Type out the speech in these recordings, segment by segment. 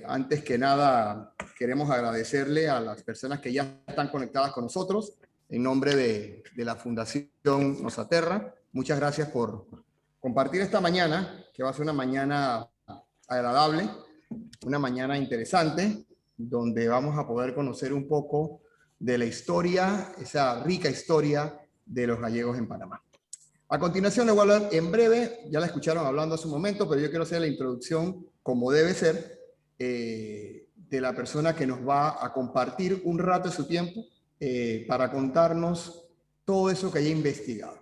Antes que nada, queremos agradecerle a las personas que ya están conectadas con nosotros en nombre de la Fundación Nosaterra. Muchas gracias por compartir esta mañana, que va a ser una mañana agradable, una mañana interesante, donde vamos a poder conocer un poco de la historia, esa rica historia de los gallegos en Panamá. A continuación le voy a hablar en breve, ya la escucharon hablando hace un momento, pero yo quiero hacer la introducción como debe ser, de la persona que nos va a compartir un rato de su tiempo para contarnos todo eso que haya investigado.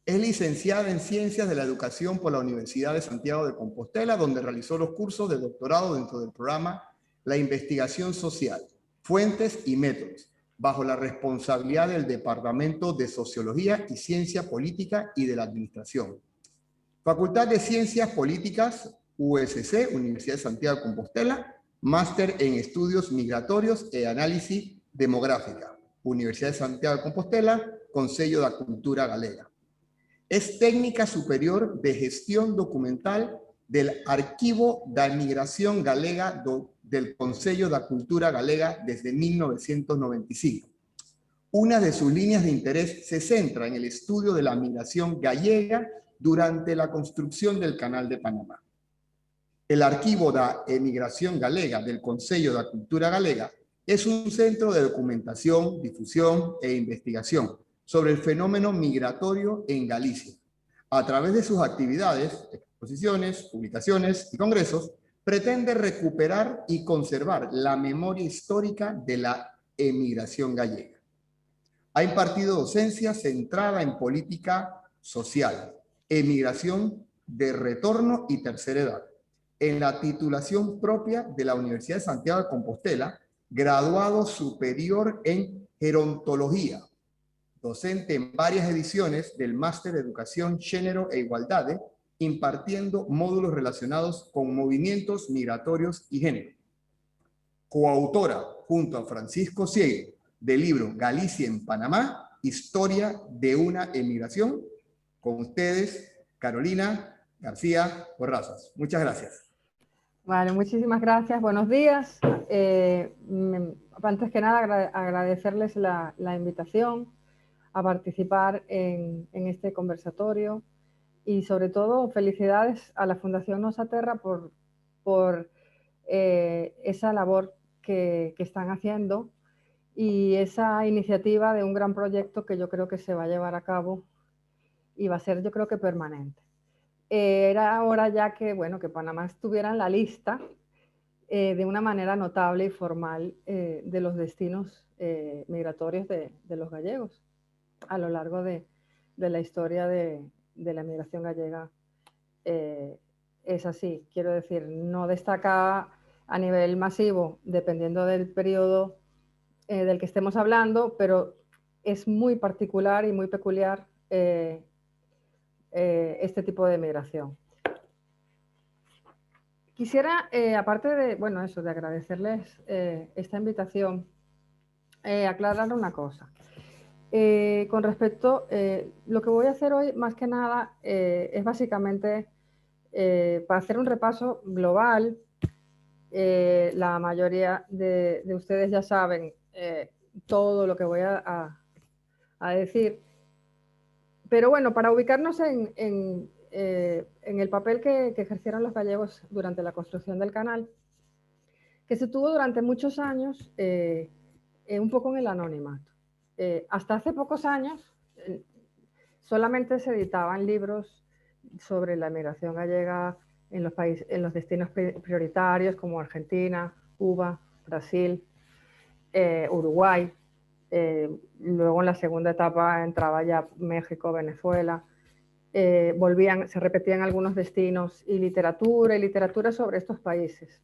Es licenciada en Ciencias de la Educación por la Universidad de Santiago de Compostela, donde realizó los cursos de doctorado dentro del programa La Investigación Social, Fuentes y Métodos, bajo la responsabilidad del Departamento de Sociología y Ciencia Política y de la Administración. Facultad de Ciencias Políticas, USC, Universidad de Santiago de Compostela, máster en Estudios Migratorios e Análisis Demográfica, Universidad de Santiago de Compostela, Consello da Cultura Galega. Es técnica superior de gestión documental del Arquivo da Migración Galega del Consello da Cultura Galega desde 1995. Una de sus líneas de interés se centra en el estudio de la migración gallega durante la construcción del Canal de Panamá. El Arquivo da Emigración Galega del Consello da Cultura Galega es un centro de documentación, difusión e investigación sobre el fenómeno migratorio en Galicia. A través de sus actividades, exposiciones, publicaciones y congresos, pretende recuperar y conservar la memoria histórica de la emigración gallega. Ha impartido docencia centrada en política social, emigración de retorno y tercera edad, en la titulación propia de la Universidad de Santiago de Compostela, graduado superior en gerontología, docente en varias ediciones del Máster de Educación, Género e Igualdad, impartiendo módulos relacionados con movimientos migratorios y género. Coautora, junto a Francisco Ciego, del libro Galicia en Panamá, Historia de una emigración. Con ustedes, Carolina García Borrazas. Muchas gracias. Vale, muchísimas gracias. Buenos días. Antes que nada, agradecerles la invitación a participar en este conversatorio y sobre todo felicidades a la Fundación Nosaterra por esa labor que están haciendo y esa iniciativa de un gran proyecto que yo creo que se va a llevar a cabo y va a ser, yo creo que permanente. Era hora ya que, bueno, que Panamá estuviera en la lista de una manera notable y formal de los destinos migratorios de los gallegos a lo largo de la historia de la migración gallega. Es así, quiero decir, no destaca a nivel masivo, dependiendo del periodo del que estemos hablando, pero es muy particular y muy peculiar este tipo de migración. Quisiera, aparte de, bueno, eso, de agradecerles esta invitación, aclarar una cosa. Con respecto, lo que voy a hacer hoy, más que nada, es básicamente para hacer un repaso global. La mayoría de ustedes ya saben todo lo que voy a decir. Pero bueno, para ubicarnos en el papel que ejercieron los gallegos durante la construcción del canal, que se tuvo durante muchos años un poco en el anonimato. Hasta hace pocos años solamente se editaban libros sobre la migración gallega en los destinos prioritarios como Argentina, Cuba, Brasil, Uruguay. Luego en la segunda etapa entraba ya México, Venezuela. Se repetían algunos destinos y literatura sobre estos países.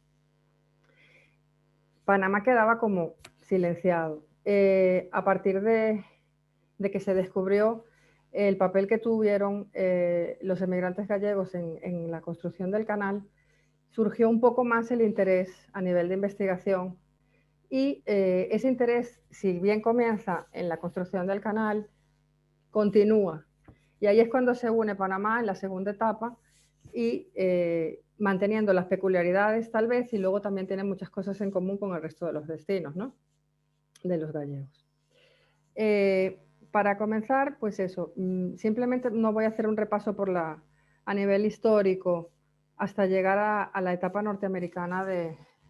Panamá quedaba como silenciado. A partir de que se descubrió el papel que tuvieron los emigrantes gallegos en la construcción del canal, surgió un poco más el interés a nivel de investigación y ese interés, si bien comienza en la construcción del canal, continúa. Y ahí es cuando se une Panamá en la segunda etapa y manteniendo las peculiaridades tal vez, y luego también tiene muchas cosas en común con el resto de los destinos, ¿no? De los gallegos. Para comenzar, pues eso, simplemente no voy a hacer un repaso a nivel histórico hasta llegar a la etapa norteamericana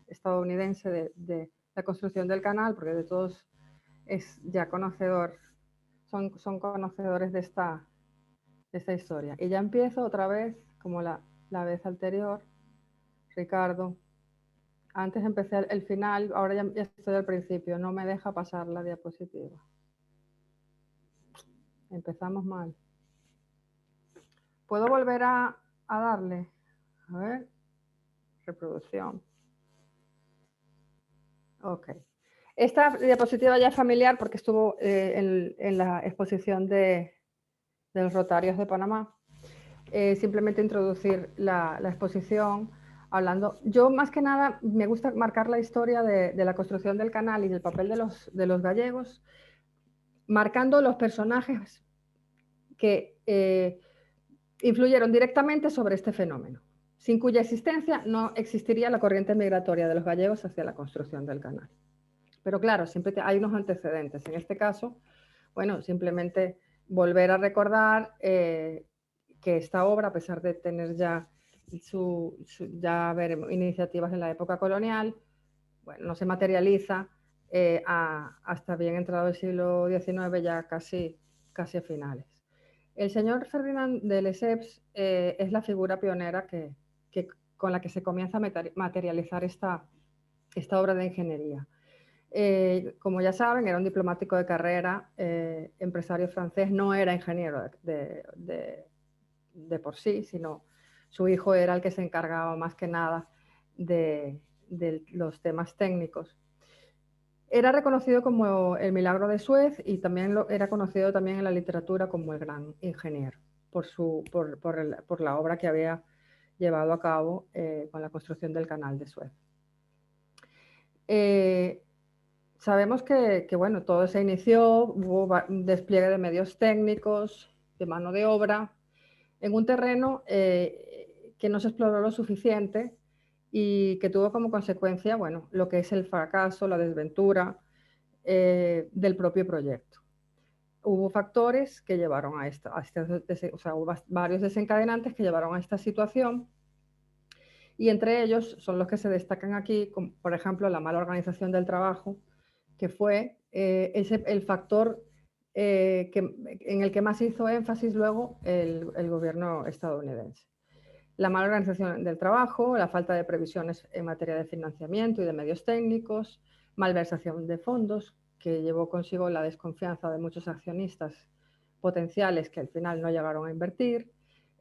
estadounidense de la construcción del canal, porque de todos es ya conocedor, son conocedores de esta historia. Y ya empiezo otra vez, como la vez anterior, Ricardo. Antes empecé el final, ahora ya estoy al principio, no me deja pasar la diapositiva. Empezamos mal. ¿Puedo volver a darle? A ver, reproducción. Ok. Esta diapositiva ya es familiar porque estuvo en la exposición de los Rotarios de Panamá. Simplemente introducir la exposición hablando. Yo más que nada me gusta marcar la historia de la construcción del canal y del papel de los gallegos, marcando los personajes que influyeron directamente sobre este fenómeno, sin cuya existencia no existiría la corriente migratoria de los gallegos hacia la construcción del canal. Pero claro, siempre hay unos antecedentes. En este caso, bueno, simplemente volver a recordar que esta obra, a pesar de tener ya ver iniciativas en la época colonial, bueno, no se materializa hasta bien entrado el siglo XIX, ya casi a finales. El señor Ferdinand de Lesseps es la figura pionera con la que se comienza a materializar esta obra de ingeniería. Como ya saben, era un diplomático de carrera, empresario francés, no era ingeniero de por sí, sino su hijo era el que se encargaba más que nada de los temas técnicos. Era reconocido como el milagro de Suez y también era conocido también en la literatura como el gran ingeniero por la obra que había llevado a cabo con la construcción del canal de Suez. Sabemos que bueno, todo se inició, hubo un despliegue de medios técnicos, de mano de obra, en un terreno que no se exploró lo suficiente y que tuvo como consecuencia, bueno, lo que es el fracaso, la desventura del propio proyecto. Hubo factores que llevaron o sea, hubo varios desencadenantes que llevaron a esta situación, y entre ellos son los que se destacan aquí, como, por ejemplo, la mala organización del trabajo, que fue el factor en el que más hizo énfasis luego el gobierno estadounidense. La mala organización del trabajo, la falta de previsiones en materia de financiamiento y de medios técnicos, malversación de fondos, que llevó consigo la desconfianza de muchos accionistas potenciales que al final no llegaron a invertir,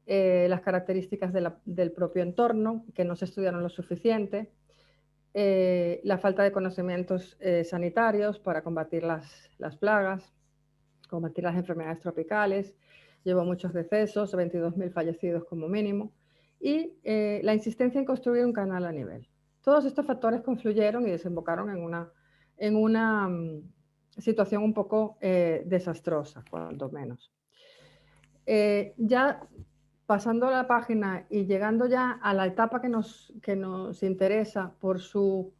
las características del propio entorno, que no se estudiaron lo suficiente, la falta de conocimientos sanitarios para combatir las plagas, combatir las enfermedades tropicales, llevó muchos decesos, 22.000 fallecidos como mínimo, y la insistencia en construir un canal a nivel. Todos estos factores confluyeron y desembocaron en una situación un poco desastrosa, cuanto menos. Ya pasando la página y llegando ya a la etapa que nos interesa por ser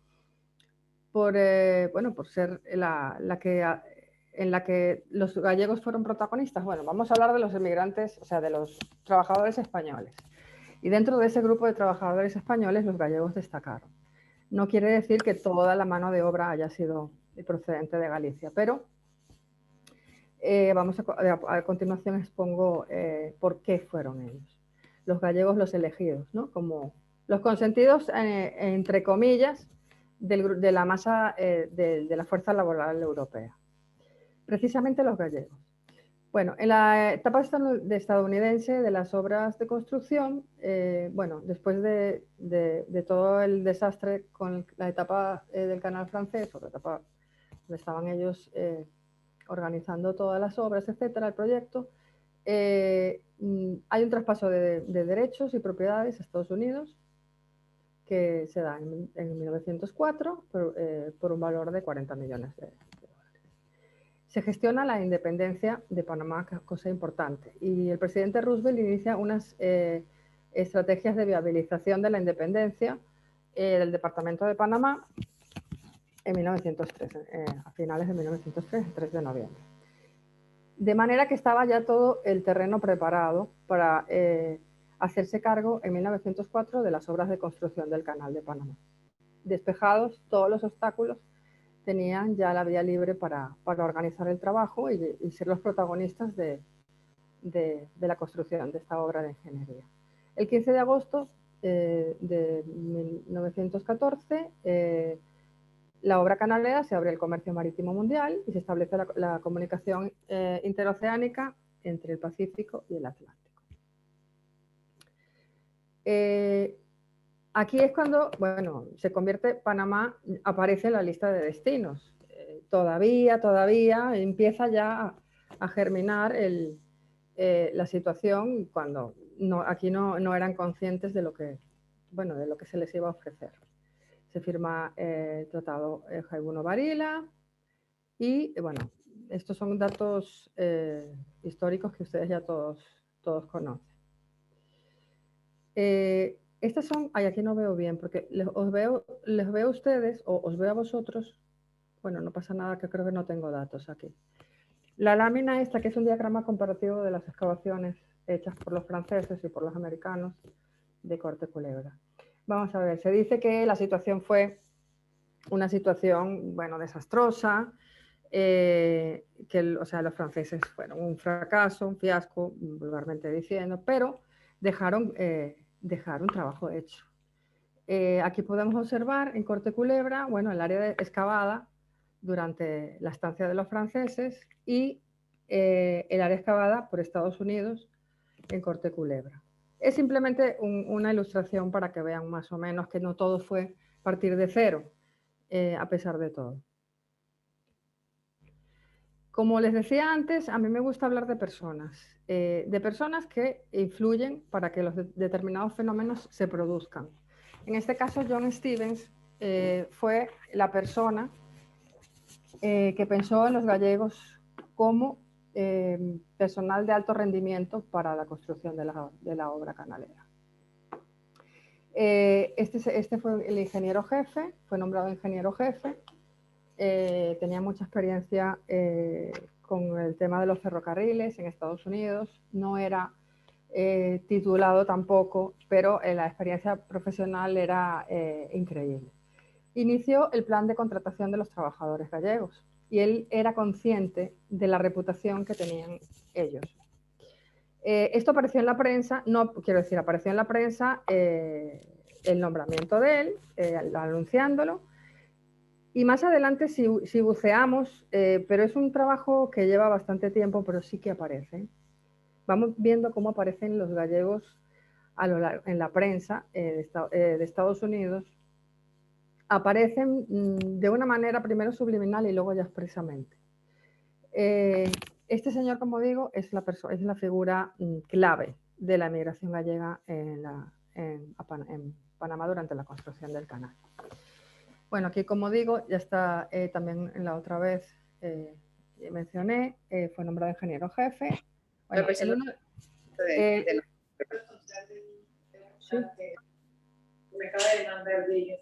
en la que los gallegos fueron protagonistas. Bueno, vamos a hablar de los emigrantes, o sea, de los trabajadores españoles. Y dentro de ese grupo de trabajadores españoles, los gallegos destacaron. No quiere decir que toda la mano de obra haya sido procedente de Galicia, pero a continuación expongo por qué fueron ellos. Los gallegos los elegidos, ¿no? Como los consentidos, entre comillas, de la masa de la fuerza laboral europea. Precisamente los gallegos. Bueno, en la etapa estadounidense de las obras de construcción, bueno, después de todo el desastre con la etapa del canal francés, o la etapa donde estaban ellos organizando todas las obras, etcétera, el proyecto, hay un traspaso de derechos y propiedades a Estados Unidos que se da en 1904 por un valor de 40 millones de dólares. Se gestiona la independencia de Panamá, cosa importante, y el presidente Roosevelt inicia unas estrategias de viabilización de la independencia del Departamento de Panamá en 1903, a finales de 1903, el 3 de noviembre. De manera que estaba ya todo el terreno preparado para hacerse cargo en 1904 de las obras de construcción del Canal de Panamá. Despejados todos los obstáculos, tenían ya la vía libre para organizar el trabajo y ser los protagonistas de la construcción de esta obra de ingeniería. El 15 de agosto de 1914, la obra canalera se abre el comercio marítimo mundial y se establece la comunicación interoceánica entre el Pacífico y el Atlántico. Aquí es cuando, bueno, se convierte Panamá, aparece en la lista de destinos. Todavía empieza ya a germinar la situación cuando aquí no eran conscientes de lo que se les iba a ofrecer. Se firma el Tratado Jaibuno-Varila y, bueno, estos son datos históricos que ustedes ya todos conocen. Estas son, aquí no veo bien, porque les veo a ustedes o os veo a vosotros. Bueno, no pasa nada, que creo que no tengo datos aquí. La lámina esta, que es un diagrama comparativo de las excavaciones hechas por los franceses y por los americanos de Corte Culebra. Vamos a ver, se dice que la situación fue una situación, bueno, desastrosa, los franceses fueron un fracaso, un fiasco, vulgarmente diciendo, pero dejaron un trabajo hecho. Aquí podemos observar en Corte Culebra, bueno, el área excavada durante la estancia de los franceses y el área excavada por Estados Unidos en Corte Culebra. Es simplemente una ilustración para que vean más o menos que no todo fue partir de cero, a pesar de todo. Como les decía antes, a mí me gusta hablar de personas que influyen para que los determinados fenómenos se produzcan. En este caso, John Stevens fue la persona que pensó en los gallegos como personal de alto rendimiento para la construcción de la obra canalera. Este fue el ingeniero jefe, fue nombrado ingeniero jefe. Tenía mucha experiencia con el tema de los ferrocarriles en Estados Unidos. No era titulado tampoco, pero la experiencia profesional era increíble. Inició el plan de contratación de los trabajadores gallegos y él era consciente de la reputación que tenían ellos. Esto apareció en la prensa, apareció en la prensa el nombramiento de él, anunciándolo. Y más adelante, si buceamos, pero es un trabajo que lleva bastante tiempo, pero sí que aparece. Vamos viendo cómo aparecen los gallegos en la prensa de Estados Unidos. Aparecen de una manera primero subliminal y luego ya expresamente. Este señor, como digo, es la figura clave de la emigración gallega en Panamá durante la construcción del canal. Bueno, aquí, como digo, ya está también en la otra vez mencioné, fue nombrado ingeniero jefe. Bueno, ¿sí? Me acaba de mandar de ellos.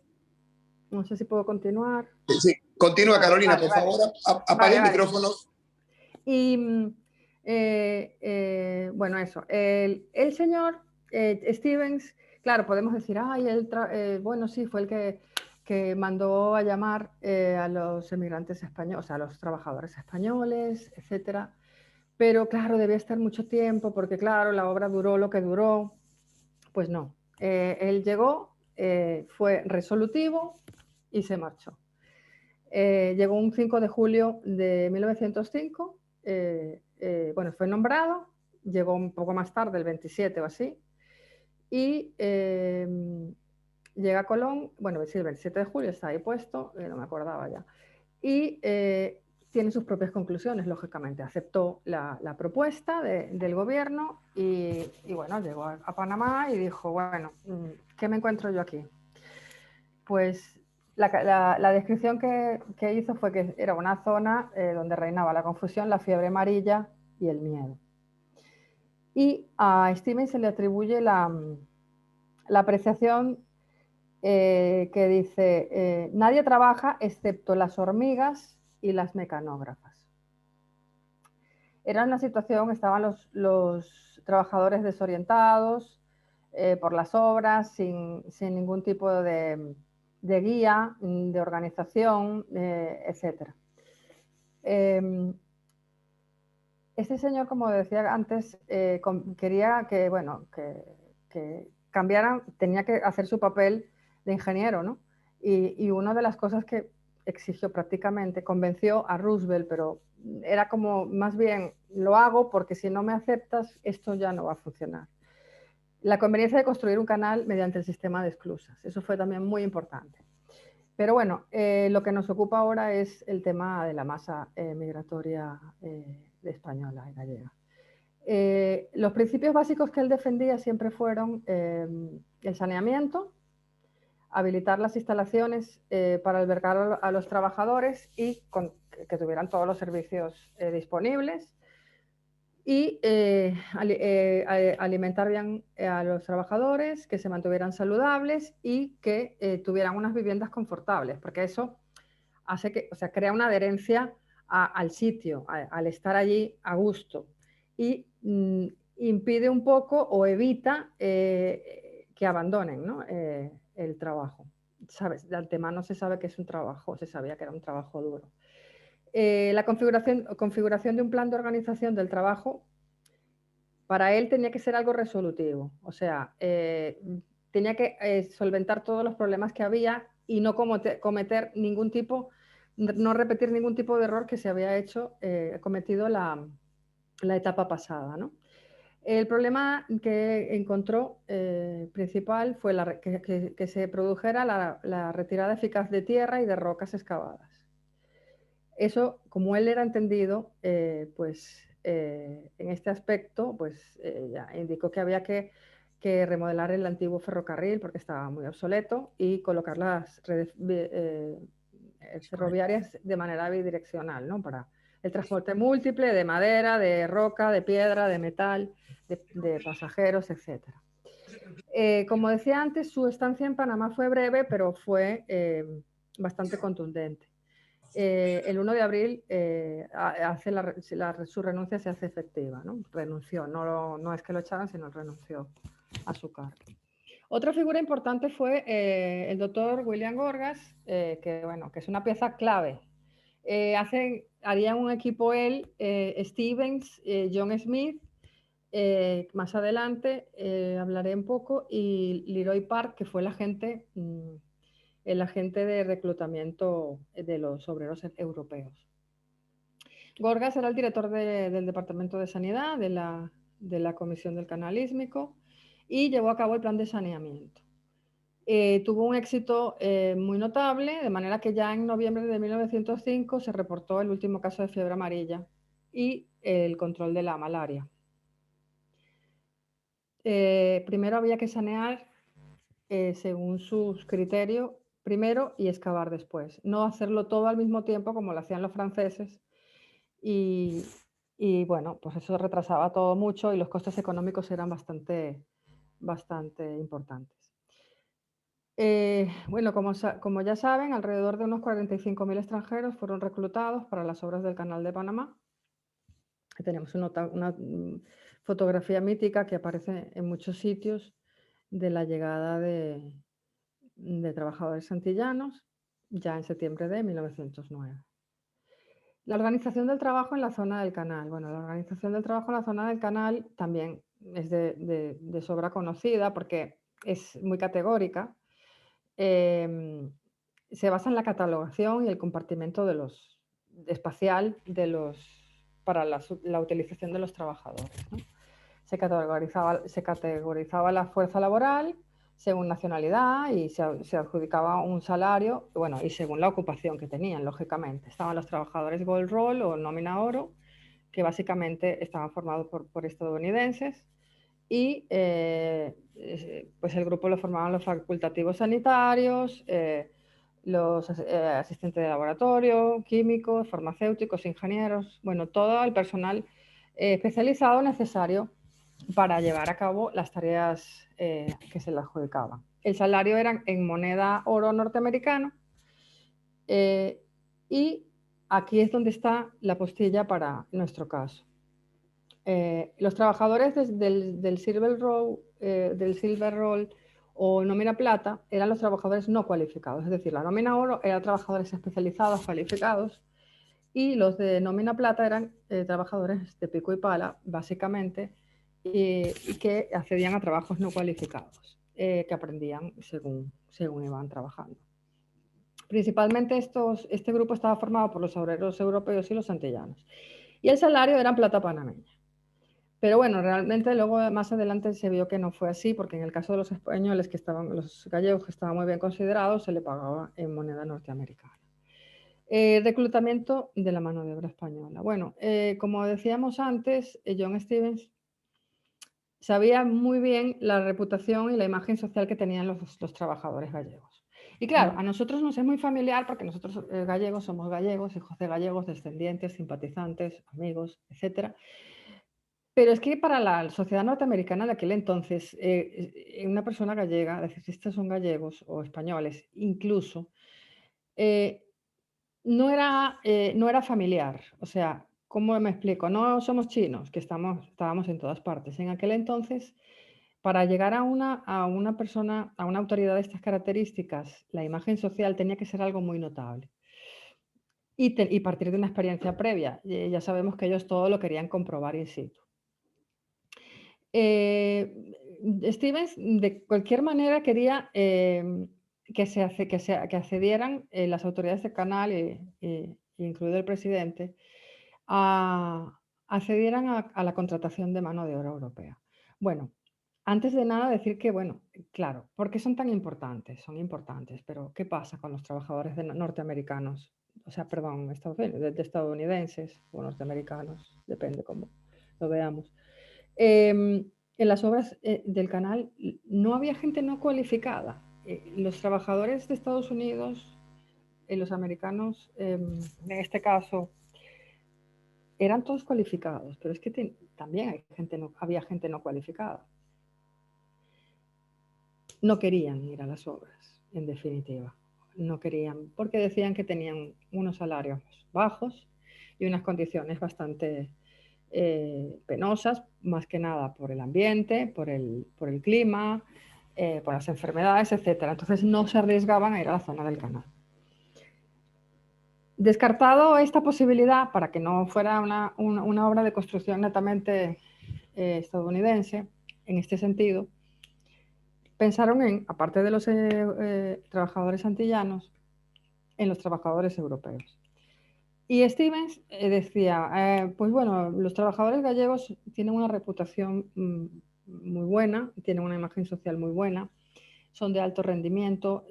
No sé si puedo continuar. Sí, continúa, Carolina, por favor, apague el micrófono. Y bueno, eso. El señor Stevens, claro, podemos decir, bueno, sí, fue el que mandó a llamar a los emigrantes españoles, a los trabajadores españoles, etcétera. Pero claro, debía estar mucho tiempo porque, claro, la obra duró lo que duró. Pues no. Él llegó, fue resolutivo y se marchó. Llegó un 5 de julio de 1905, bueno, fue nombrado, llegó un poco más tarde, el 27 o así, y llega a Colón, bueno, sí, el 27 de julio está ahí puesto, no me acordaba ya, y tiene sus propias conclusiones, lógicamente. Aceptó la propuesta del gobierno y bueno, llegó a Panamá y dijo, bueno, ¿qué me encuentro yo aquí? Pues la descripción que hizo fue que era una zona donde reinaba la confusión, la fiebre amarilla y el miedo. Y a Stevens se le atribuye la apreciación que dice, nadie trabaja excepto las hormigas y las mecanógrafas. Era una situación, estaban los trabajadores desorientados por las obras, sin ningún tipo de guía, de organización, etc. Este señor, como decía antes, quería que, bueno, que cambiaran, tenía que hacer su papel de ingeniero, ¿no? Y una de las cosas que exigió prácticamente, convenció a Roosevelt, pero era como más bien, lo hago porque si no me aceptas, esto ya no va a funcionar. La conveniencia de construir un canal mediante el sistema de esclusas. Eso fue también muy importante. Pero bueno, lo que nos ocupa ahora es el tema de la masa migratoria española y gallega. Los principios básicos que él defendía siempre fueron el saneamiento, habilitar las instalaciones para albergar a los trabajadores y que tuvieran todos los servicios disponibles, y alimentar bien a los trabajadores, que se mantuvieran saludables y que tuvieran unas viviendas confortables, porque eso hace que, o sea, crea una adherencia al sitio, al estar allí a gusto, y impide un poco o evita que abandonen, ¿no? El trabajo. ¿Sabes? De antemano se sabe que es un trabajo, se sabía que era un trabajo duro. La configuración de un plan de organización del trabajo, para él tenía que ser algo resolutivo, o sea, tenía que solventar todos los problemas que había y no cometer ningún tipo, no repetir ningún tipo de error que se había cometido la etapa pasada, ¿no? El problema que encontró principal fue que se produjera la retirada eficaz de tierra y de rocas excavadas. Eso, como él era entendido, pues en este aspecto, pues ya indicó que había que remodelar el antiguo ferrocarril porque estaba muy obsoleto y colocar las redes ferroviarias de manera bidireccional, ¿no? Para el transporte múltiple de madera, de roca, de piedra, de metal, de pasajeros, etc. Como decía antes, su estancia en Panamá fue breve, pero fue bastante contundente. El 1 de abril su renuncia se hace efectiva, ¿no? Renunció, no es que lo echaran, sino renunció a su cargo. Otra figura importante fue el doctor William Gorgas, que es una pieza clave. Harían un equipo él, Stevens, John Smith, más adelante hablaré un poco, y Leroy Park, que fue el agente de reclutamiento de los obreros europeos. Gorgas era el director del Departamento de Sanidad de la Comisión del Canal Ísmico y llevó a cabo el plan de saneamiento. Tuvo un éxito muy notable, de manera que ya en noviembre de 1905 se reportó el último caso de fiebre amarilla y el control de la malaria. Primero había que sanear según sus criterios primero y excavar después. No hacerlo todo al mismo tiempo como lo hacían los franceses. Y bueno, pues eso retrasaba todo mucho y los costes económicos eran bastante importantes. Bueno, como ya saben, alrededor de unos 45.000 extranjeros fueron reclutados para las obras del Canal de Panamá. Tenemos una fotografía mítica que aparece en muchos sitios de la llegada de trabajadores antillanos ya en septiembre de 1909. La organización del trabajo en la zona del canal. Bueno, la organización del trabajo en la zona del canal también es de sobra conocida porque es muy categórica. Se basa en la catalogación y el compartimento espacial para la utilización de los trabajadores, ¿no? Se categorizaba la fuerza laboral según nacionalidad y se adjudicaba un salario, bueno, y según la ocupación que tenían, lógicamente. Estaban los trabajadores Gold Roll o nómina oro, que básicamente estaban formados por estadounidenses, y pues el grupo lo formaban los facultativos sanitarios, los asistentes de laboratorio, químicos, farmacéuticos, ingenieros, bueno, todo el personal especializado necesario para llevar a cabo las tareas que se le adjudicaban. El salario era en moneda oro norteamericano y aquí es donde está la postilla para nuestro caso. Los trabajadores del Silver Roll o nómina plata eran los trabajadores no cualificados, es decir, la nómina oro eran trabajadores especializados, cualificados, y los de nómina plata eran trabajadores de pico y pala, básicamente, y que accedían a trabajos no cualificados, que aprendían según iban trabajando. Principalmente este grupo estaba formado por los obreros europeos y los antillanos. Y el salario era en plata panameña. Pero bueno, realmente luego más adelante se vio que no fue así, porque en el caso de los españoles, los gallegos que estaban muy bien considerados, se le pagaba en moneda norteamericana. Reclutamiento de la mano de obra española. Bueno, como decíamos antes, John Stevens sabía muy bien la reputación y la imagen social que tenían los trabajadores gallegos. Y claro, a nosotros nos es muy familiar porque nosotros gallegos somos gallegos, hijos de gallegos, descendientes, simpatizantes, amigos, etcétera. Pero es que para la sociedad norteamericana de aquel entonces, una persona gallega, es decir, si estos son gallegos o españoles, incluso, no era familiar. O sea, ¿cómo me explico? No somos chinos, que estábamos en todas partes. En aquel entonces, para llegar a una persona, a una autoridad de estas características, la imagen social tenía que ser algo muy notable. Y partir de una experiencia previa. Ya sabemos que ellos todo lo querían comprobar in situ. Stevens, de cualquier manera, quería que accedieran las autoridades del canal, incluido el presidente, accedieran a la contratación de mano de obra europea. Bueno, antes de nada decir que, bueno, claro, ¿por qué son tan importantes? Son importantes, pero ¿qué pasa con los trabajadores norteamericanos? O sea, perdón, estadounidenses o norteamericanos, depende cómo lo veamos. En las obras del canal no había gente no cualificada. Los trabajadores de Estados Unidos, los americanos, en este caso, eran todos cualificados, pero es que también había gente no cualificada. No querían ir a las obras, en definitiva. No querían, porque decían que tenían unos salarios bajos y unas condiciones bastante penosas, más que nada por el ambiente, por el clima, por las enfermedades, etc. Entonces no se arriesgaban a ir a la zona del canal. Descartado esta posibilidad, para que no fuera una obra de construcción netamente estadounidense, en este sentido, pensaron aparte de los trabajadores antillanos, en los trabajadores europeos. Y Stevens decía, pues bueno, los trabajadores gallegos tienen una reputación muy buena, tienen una imagen social muy buena, son de alto rendimiento,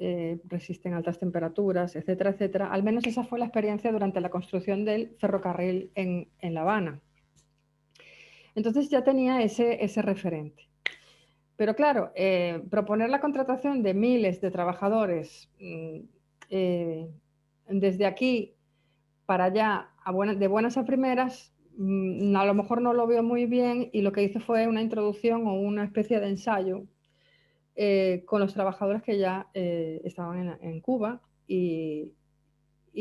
resisten altas temperaturas, etcétera, etcétera. Al menos esa fue la experiencia durante la construcción del ferrocarril en La Habana. Entonces ya tenía ese referente. Pero claro, proponer la contratación de miles de trabajadores desde aquí para allá, de buenas a primeras, a lo mejor no lo vio muy bien y lo que hizo fue una introducción o una especie de ensayo con los trabajadores que ya estaban en Cuba y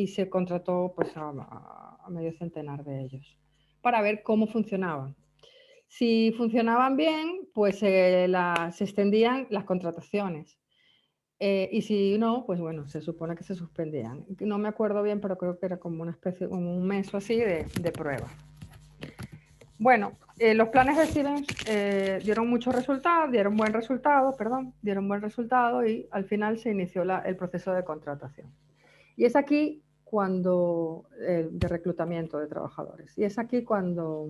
se contrató pues, a medio centenar de ellos para ver cómo funcionaban. Si funcionaban bien, pues se extendían las contrataciones. Y si no, pues bueno, se supone que se suspendían. No me acuerdo bien, pero creo que era como una especie, como un mes o así de prueba. Bueno, los planes de Stevens dieron muchos resultados, dieron buen resultado y al final se inició el proceso de contratación. Y es aquí cuando, de reclutamiento de trabajadores, y es aquí cuando,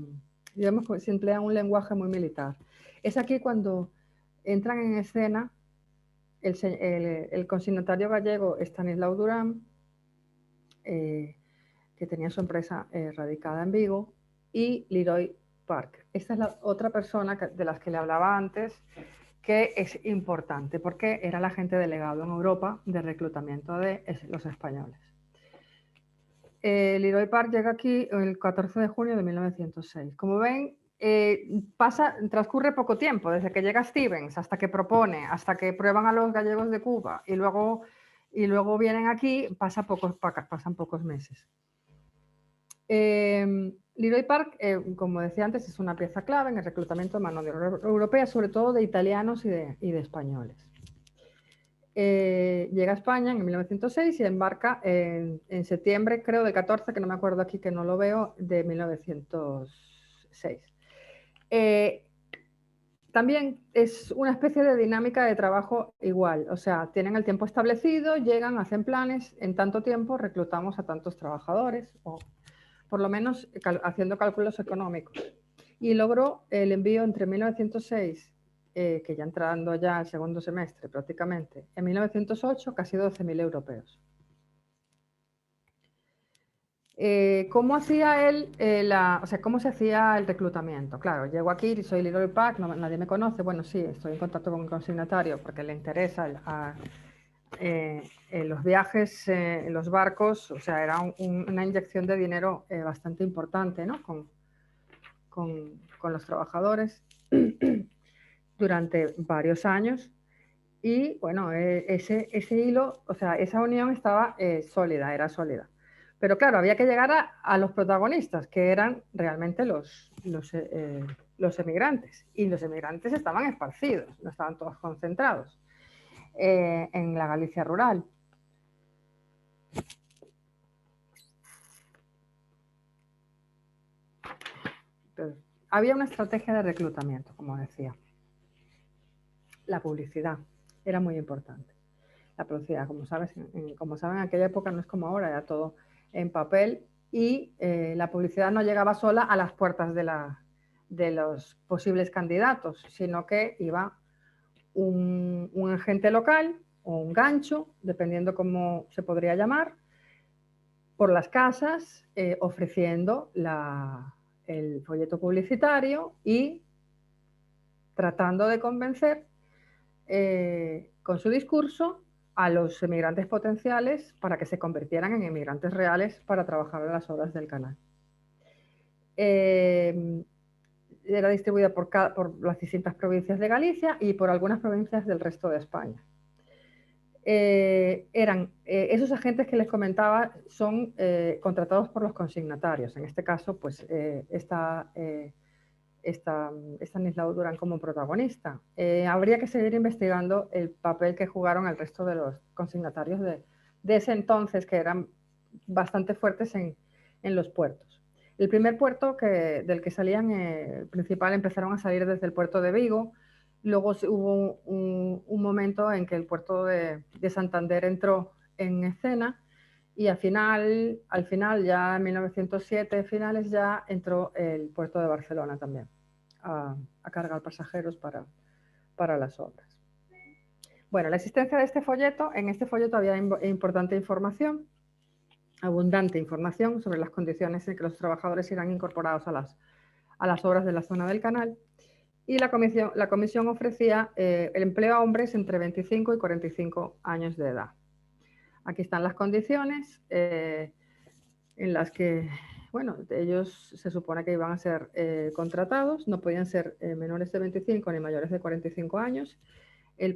digamos, se emplea un lenguaje muy militar. Es aquí cuando entran en escena el consignatario gallego Estanislao Durán, que tenía su empresa radicada en Vigo, y Leroy Park. Esta es la otra persona de las que le hablaba antes, que es importante porque era el agente delegado en Europa de reclutamiento de los españoles. Leroy Park llega aquí el 14 de junio de 1906. Como ven, transcurre poco tiempo, desde que llega Stevens hasta que propone, hasta que prueban a los gallegos de Cuba y luego vienen aquí, pasan pocos meses. Leroy Park, como decía antes, es una pieza clave en el reclutamiento de mano de obra europea, sobre todo de italianos y de españoles. Llega a España en 1906 y embarca en septiembre, creo, del 14, que no me acuerdo aquí, que no lo veo, de 1906. También es una especie de dinámica de trabajo igual, o sea, tienen el tiempo establecido, llegan, hacen planes, en tanto tiempo reclutamos a tantos trabajadores, o por lo menos haciendo cálculos económicos. Y logró el envío entre 1906, que ya entrando ya al segundo semestre prácticamente, en 1908 casi 12.000 europeos. ¿Cómo hacía él, cómo se hacía el reclutamiento? Claro, llego aquí, soy Leroy Park, nadie me conoce. Bueno, sí, estoy en contacto con un consignatario porque le interesa los viajes, los barcos, o sea, era una inyección de dinero bastante importante, ¿no? Con los trabajadores durante varios años. Y bueno, ese hilo, o sea, esa unión estaba sólida, era sólida. Pero claro, había que llegar a los protagonistas, que eran realmente los emigrantes. Y los emigrantes estaban esparcidos, no estaban todos concentrados en la Galicia rural. Entonces, había una estrategia de reclutamiento, como decía. La publicidad era muy importante. La publicidad, como saben, en aquella época no es como ahora, era todo en papel y la publicidad no llegaba sola a las puertas de los posibles candidatos, sino que iba un agente local o un gancho, dependiendo cómo se podría llamar, por las casas ofreciendo el folleto publicitario y tratando de convencer con su discurso a los emigrantes potenciales para que se convirtieran en emigrantes reales para trabajar en las obras del canal. Era distribuida por las distintas provincias de Galicia y por algunas provincias del resto de España. Esos agentes que les comentaba son contratados por los consignatarios. En este caso, pues Estanislao Durán como protagonista. Habría que seguir investigando el papel que jugaron el resto de los consignatarios de ese entonces, que eran bastante fuertes en los puertos. El primer puerto del que salían, principal, empezaron a salir desde el puerto de Vigo. Luego hubo un momento en que el puerto de Santander entró en escena y al final, ya en 1907, finales, ya entró el puerto de Barcelona también a cargar pasajeros para las obras. Bueno, la existencia de este folleto, en este folleto había importante información, abundante información sobre las condiciones en que los trabajadores irán incorporados a las obras de la zona del canal, y la comisión ofrecía el empleo a hombres entre 25 y 45 años de edad. Aquí están las condiciones en las que, bueno, ellos se supone que iban a ser contratados, no podían ser menores de 25 ni mayores de 45 años. El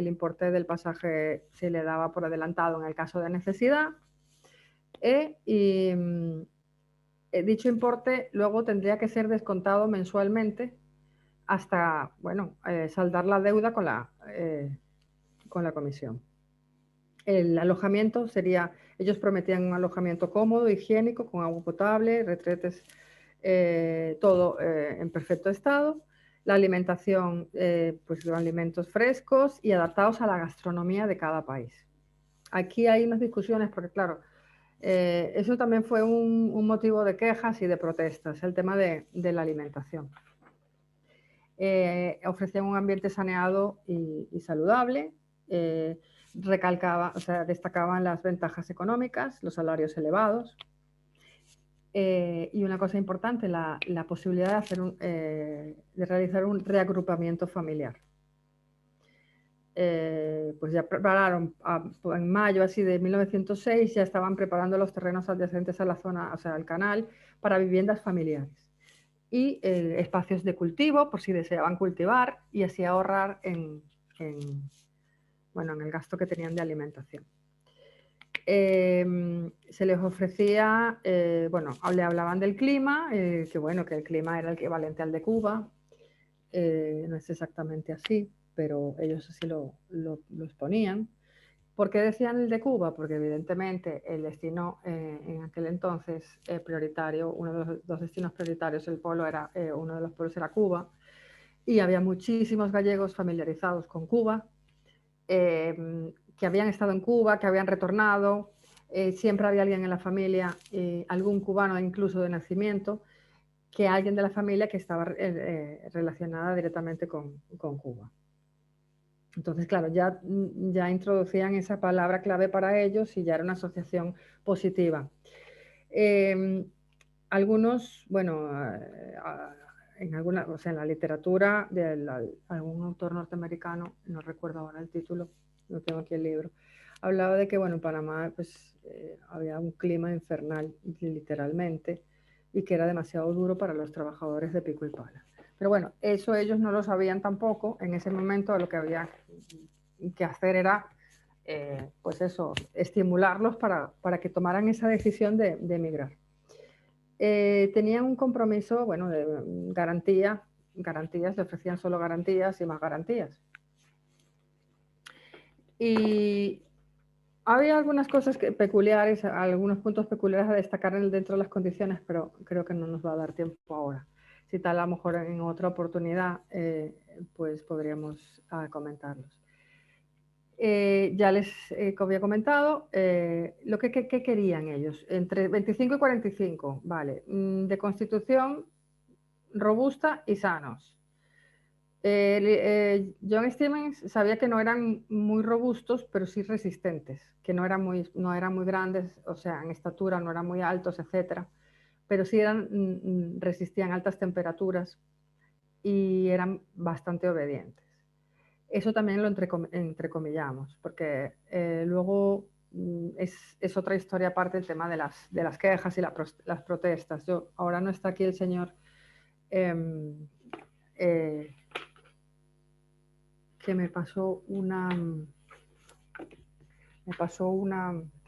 importe del pasaje se le daba por adelantado en el caso de necesidad. Dicho importe luego tendría que ser descontado mensualmente hasta, bueno, saldar la deuda con la comisión. El alojamiento sería, ellos prometían un alojamiento cómodo, higiénico, con agua potable, retretes, todo en perfecto estado. La alimentación, pues los alimentos frescos y adaptados a la gastronomía de cada país. Aquí hay unas discusiones porque, claro, eso también fue un motivo de quejas y de protestas, el tema de la alimentación. Ofrecían un ambiente saneado y saludable, destacaban las ventajas económicas, los salarios elevados, y una cosa importante, la posibilidad de realizar un reagrupamiento familiar. Pues ya prepararon, en mayo así de 1906, ya estaban preparando los terrenos adyacentes a la zona, o sea, al canal, para viviendas familiares. y espacios de cultivo por si deseaban cultivar y así ahorrar bueno, en el gasto que tenían de alimentación. Se les ofrecía, bueno, le hablaban del clima, que bueno, que el clima era el equivalente al de Cuba. No es exactamente así, pero ellos así lo exponían. ¿Por qué decían el de Cuba? Porque evidentemente el destino en aquel entonces prioritario, uno de los dos destinos prioritarios, el polo era, uno de los polos era Cuba, y había muchísimos gallegos familiarizados con Cuba, que habían estado en Cuba, que habían retornado, siempre había alguien en la familia, algún cubano incluso de nacimiento, que alguien de la familia que estaba relacionada directamente con Cuba. Entonces, claro, ya introducían esa palabra clave para ellos y ya era una asociación positiva. Algunos, bueno, o sea, en la literatura de algún autor norteamericano, no recuerdo ahora el título, no tengo aquí el libro, hablaba de que, bueno, en Panamá pues, había un clima infernal, literalmente, y que era demasiado duro para los trabajadores de pico y pala. Pero bueno, eso ellos no lo sabían tampoco. En ese momento lo que había que hacer era, pues eso, estimularlos para que tomaran esa decisión de emigrar. Tenían un compromiso, bueno, de garantías, le ofrecían solo garantías y más garantías. Y había algunas cosas peculiares, algunos puntos peculiares a destacar dentro de las condiciones, pero creo que no nos va a dar tiempo ahora. Si tal, a lo mejor en otra oportunidad, pues podríamos comentarlos. Ya les había comentado lo que querían ellos, entre 25 y 45, vale, de constitución robusta y sanos. John Stevens sabía que no eran muy robustos, pero sí resistentes, que no eran muy grandes, o sea, en estatura no eran muy altos, etcétera, pero sí resistían altas temperaturas y eran bastante obedientes. Eso también lo entrecomillamos, porque luego es otra historia aparte el tema de las quejas y las protestas. Ahora no está aquí el señor que me pasó un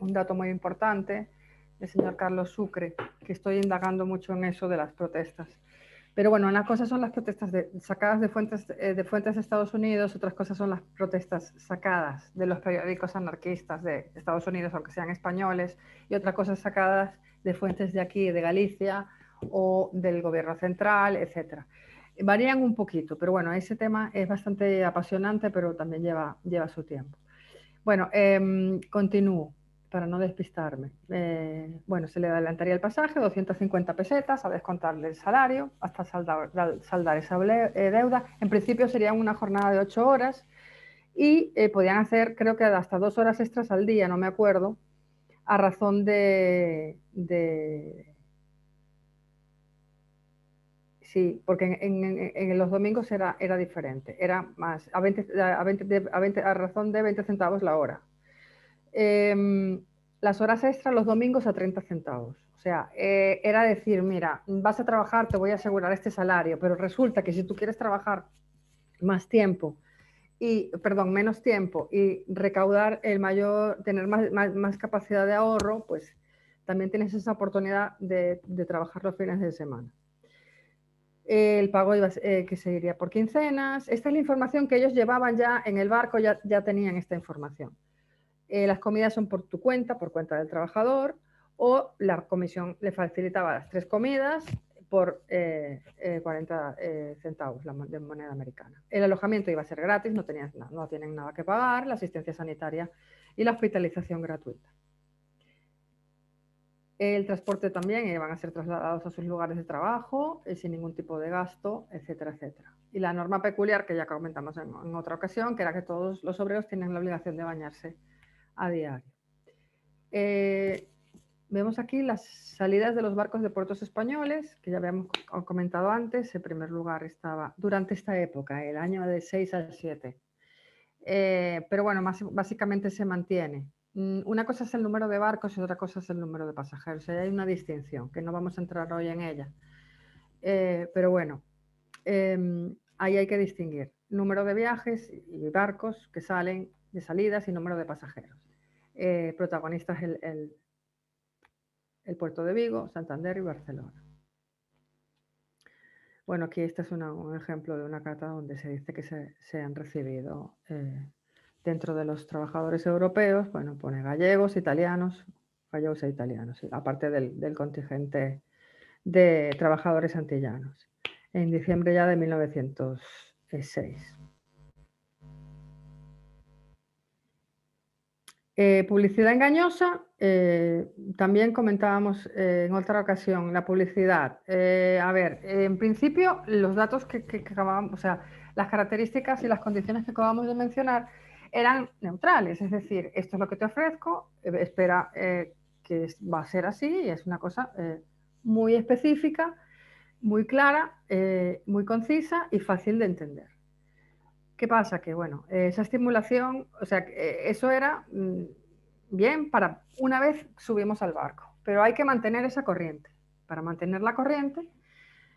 dato muy importante, el señor Carlos Sucre, que estoy indagando mucho en eso de las protestas. Pero bueno, una cosa son las protestas sacadas de fuentes de Estados Unidos, otras cosas son las protestas sacadas de los periódicos anarquistas de Estados Unidos, aunque sean españoles, y otras cosas sacadas de fuentes de aquí, de Galicia, o del gobierno central, etc. Varían un poquito, pero bueno, ese tema es bastante apasionante, pero también lleva su tiempo. Bueno, continúo para no despistarme. Bueno, se le adelantaría el pasaje, 250 pesetas, a descontarle el salario hasta saldar esa deuda. En principio serían una jornada de 8 horas y podían hacer, creo que hasta 2 horas extras al día, no me acuerdo, a razón de sí, porque en los domingos era diferente, era más, a razón de 20 centavos la hora. Las horas extras los domingos a 30 centavos. O sea, era decir, mira, vas a trabajar, te voy a asegurar este salario, pero resulta que si tú quieres trabajar más tiempo, menos tiempo y recaudar tener más capacidad de ahorro, pues también tienes esa oportunidad de trabajar los fines de semana. El pago que seguiría por quincenas. Esta es la información que ellos llevaban ya en el barco, ya tenían esta información. Las comidas son por tu cuenta, por cuenta del trabajador, o la comisión le facilitaba las 3 comidas por 40 centavos de moneda americana. El alojamiento iba a ser gratis, no tienen nada que pagar, la asistencia sanitaria y la hospitalización gratuita. El transporte también, iban a ser trasladados a sus lugares de trabajo sin ningún tipo de gasto, etcétera, etcétera. Y la norma peculiar que ya comentamos en otra ocasión, que era que todos los obreros tienen la obligación de bañarse a diario. Vemos aquí las salidas de los barcos de puertos españoles, que ya habíamos comentado antes. En primer lugar estaba durante esta época, el año de 6 al 7. Pero bueno, básicamente se mantiene. Una cosa es el número de barcos y otra cosa es el número de pasajeros. Hay una distinción, que no vamos a entrar hoy en ella. pero bueno, ahí hay que distinguir número de viajes y barcos que salen de salidas y número de pasajeros. Protagonistas el puerto de Vigo, Santander y Barcelona. Bueno, aquí este es un ejemplo de una carta donde se dice que se han recibido dentro de los trabajadores europeos, bueno, pone gallegos e italianos, aparte del contingente de trabajadores antillanos, en diciembre ya de 1906. Publicidad engañosa, también comentábamos en otra ocasión, la publicidad. A ver, en principio los datos que acabamos, o sea, las características y las condiciones que acabamos de mencionar eran neutrales, es decir, esto es lo que te ofrezco, espera que va a ser así, y es una cosa muy específica, muy clara, muy concisa y fácil de entender. ¿Qué pasa? Que bueno, esa estimulación, o sea, eso era bien para una vez subimos al barco, pero hay que mantener esa corriente. Para mantener la corriente,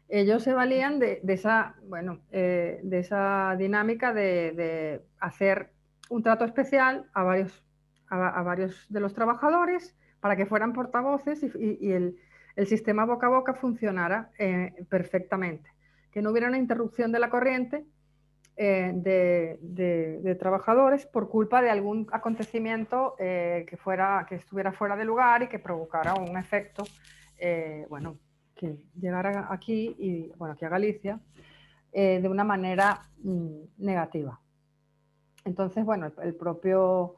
ellos se valían de esa, bueno, de esa dinámica de hacer un trato especial a varios de los trabajadores para que fueran portavoces y el sistema boca a boca funcionara perfectamente. Que no hubiera una interrupción de la corriente de trabajadores por culpa de algún acontecimiento que estuviera fuera de lugar y que provocara un efecto, bueno, que llegara aquí, y bueno, aquí a Galicia, de una manera negativa. Entonces, bueno, el propio